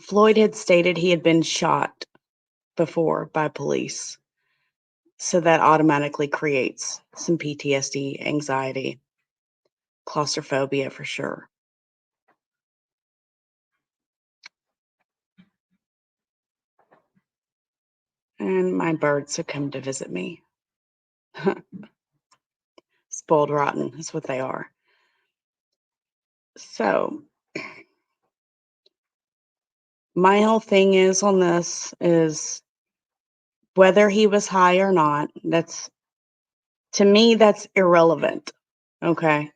Floyd had stated he had been shot before by police. So that automatically creates some PTSD, anxiety, claustrophobia for sure. And my birds have come to visit me. Spoiled rotten is what they are. So, my whole thing is on this is whether he was high or not, to me, that's irrelevant. Okay.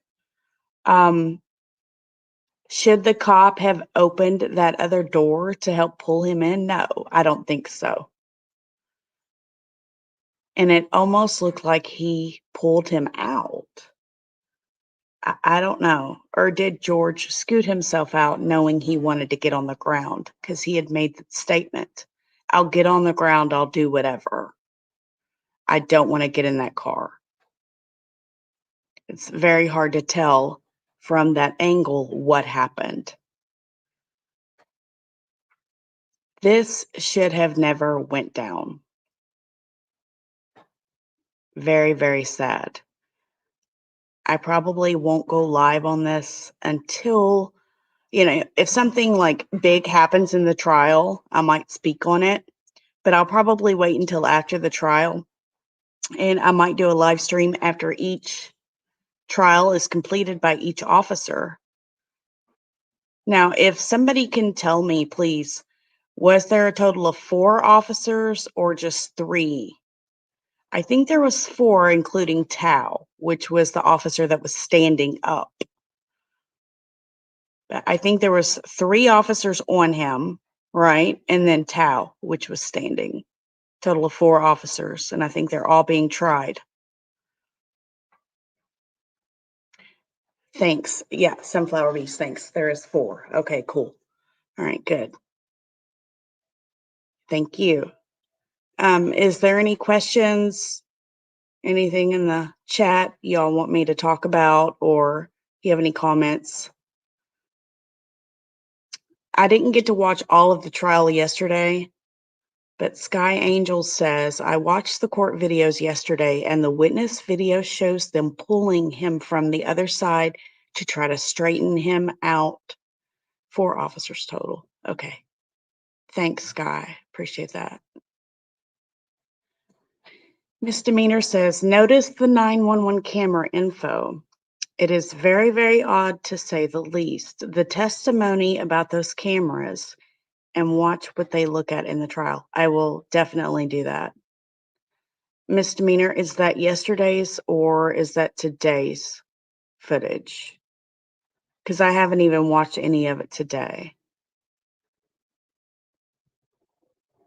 Should the cop have opened that other door to help pull him in? No, I don't think so. And it almost looked like he pulled him out. I don't know. Or did George scoot himself out knowing he wanted to get on the ground? Because he had made the statement, I'll get on the ground, I'll do whatever. I don't want to get in that car. It's very hard to tell from that angle what happened. This should have never went down. Very, very sad. I probably won't go live on this until, if something like big happens in the trial, I might speak on it, but I'll probably wait until after the trial, and I might do a live stream after each trial is completed by each officer. Now, if somebody can tell me, please, was there a total of 4 officers or just 3? I think there was 4, including Tao, which was the officer that was standing up. I think there was 3 officers on him, right? And then Tao, which was standing. Total of 4 officers, and I think they're all being tried. Thanks. Yeah, Sunflower Beast, thanks. There is 4. Okay, cool. All right, good. Thank you. Is there any questions Anything in the chat y'all want me to talk about, or you have any comments? I didn't get to watch all of the trial yesterday, but Sky Angel says, I watched the court videos yesterday and the witness video shows them pulling him from the other side to try to straighten him out. 4 officers total. Okay. Thanks, Sky. Appreciate that. Misdemeanor says, notice the 911 camera info. It is very, very odd to say the least. The testimony about those cameras and watch what they look at in the trial. I will definitely do that. Misdemeanor, is that yesterday's or is that today's footage? Because I haven't even watched any of it today.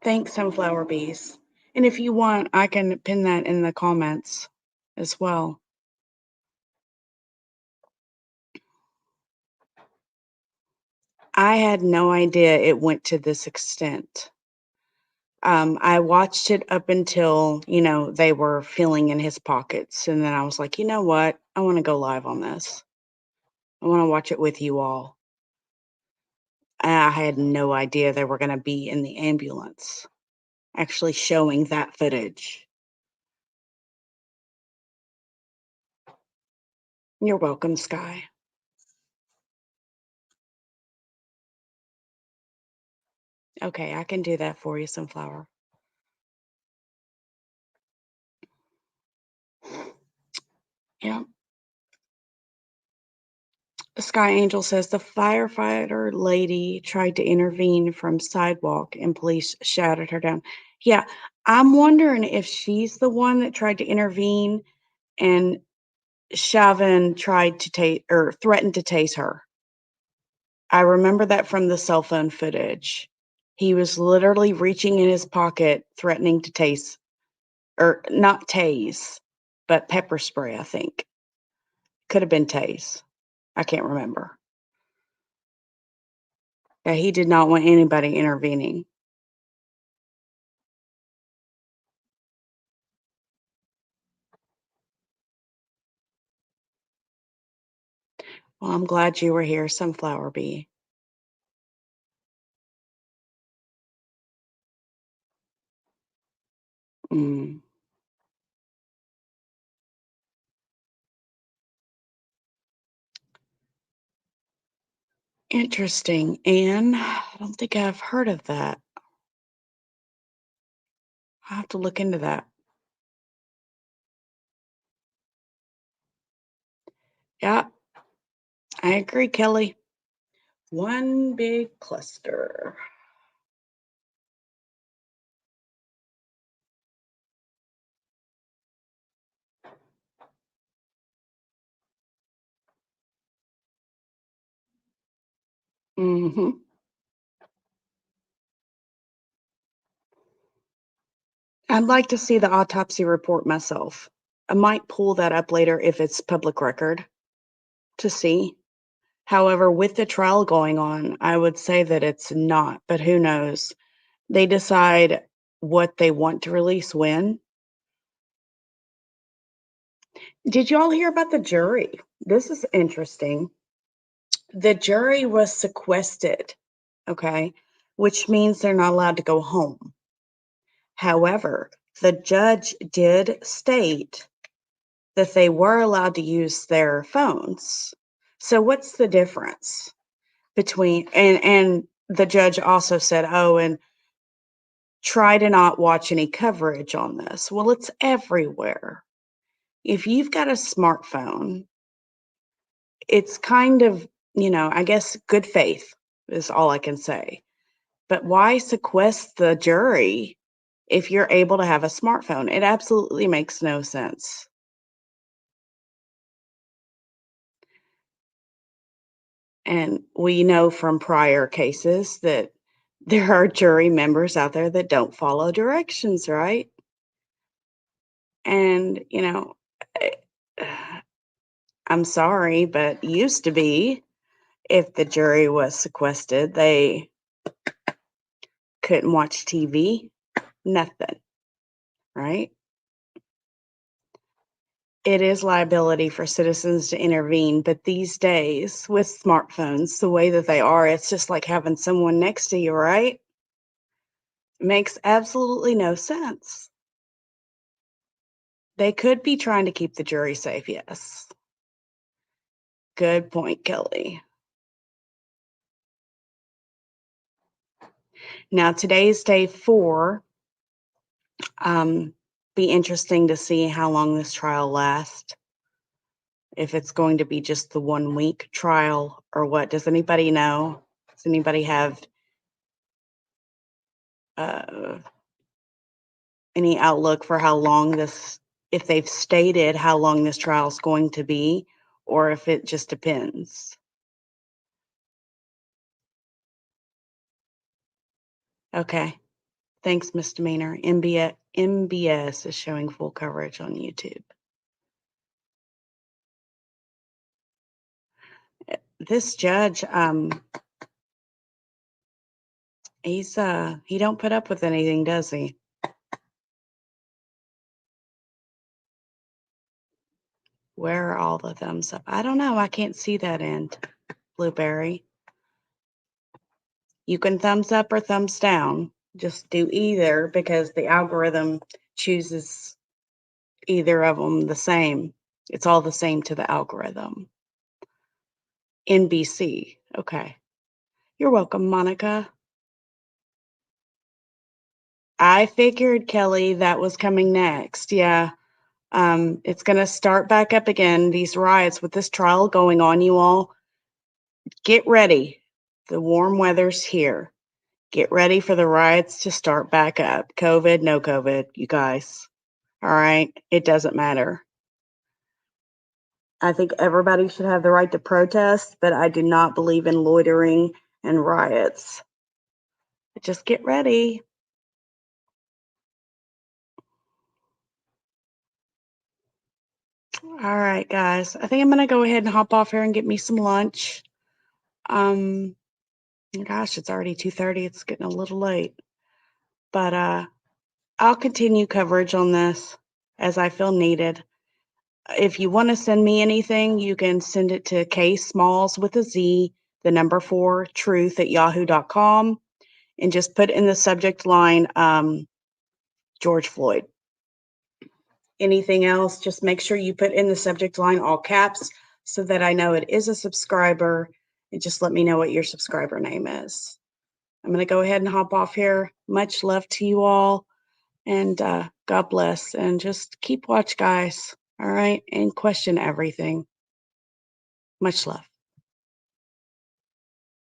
Thanks, Sunflower Bees. And if you want, I can pin that in the comments as well. I had no idea it went to this extent. I watched it up until, they were feeling in his pockets. And then I was like, you know what? I want to go live on this. I want to watch it with you all. I had no idea they were going to be in the ambulance, actually showing that footage. You're welcome, Sky. Okay, I can do that for you, Sunflower. Yeah. Sky Angel says the firefighter lady tried to intervene from sidewalk and police shouted her down. Yeah, I'm wondering if she's the one that tried to intervene and Chauvin tried to threatened to tase her. I remember that from the cell phone footage. He was literally reaching in his pocket, threatening to tase, or not tase, but pepper spray, I think. Could have been tase. I can't remember. Yeah, he did not want anybody intervening. Well, I'm glad you were here, Sunflower Bee. Mm. Interesting. Anne, I don't think I've heard of that. I'll have to look into that. Yeah, I agree, Kelly. One big cluster. Mm-hmm. I'd like to see the autopsy report myself. I might pull that up later if it's public record to see. However, with the trial going on, I would say that it's not, but who knows? They decide what they want to release when. Did y'all hear about the jury? This is interesting. The jury was sequestered, okay, which means they're not allowed to go home. However, the judge did state that they were allowed to use their phones. So what's the difference between, and the judge also said, oh, and try to not watch any coverage on this. Well, it's everywhere. If you've got a smartphone, it's kind of, I guess good faith is all I can say. But why sequester the jury if you're able to have a smartphone? It absolutely makes no sense. And we know from prior cases that there are jury members out there that don't follow directions, right? And, I'm sorry, but used to be, if the jury was sequestered, they couldn't watch TV, nothing, right? it is liability for citizens to intervene, but these days with smartphones, the way that they are, it's just like having someone next to you, right? It makes absolutely no sense. They could be trying to keep the jury safe, yes. Good point, Kelly. Now, today's day 4. Be interesting to see how long this trial lasts. If it's going to be just the 1-week trial or what. Does anybody know? Does anybody have any outlook for how long this, if they've stated how long this trial is going to be, or if it just depends? Okay. Thanks, Misdemeanor. MBS is showing full coverage on YouTube. This judge, he don't put up with anything, does he? Where are all the thumbs up? I don't know. I can't see that end, Blueberry. You can thumbs up or thumbs down. Just do either because the algorithm chooses either of them the same. It's all the same to the algorithm. NBC. Okay. You're welcome, Monica. I figured, Kelly, that was coming next. Yeah. It's going to start back up again. These riots with this trial going on, you all get ready. The warm weather's here. Get ready for the riots to start back up. COVID, no COVID, you guys. All right. It doesn't matter. I think everybody should have the right to protest, but I do not believe in loitering and riots. Just get ready. All right, guys. I think I'm going to go ahead and hop off here and get me some lunch. Gosh, it's already 2:30. It's getting a little late. But I'll continue coverage on this as I feel needed. If you want to send me anything, you can send it to ksmalls with a Z, the number 4 truth@yahoo.com, and just put in the subject line George Floyd. Anything else, just make sure you put in the subject line all caps so that I know it is a subscriber, and just let me know what your subscriber name is. I'm going to go ahead and hop off here. Much love to you all, and God bless, and just keep watch, guys. All right, and question everything. Much love.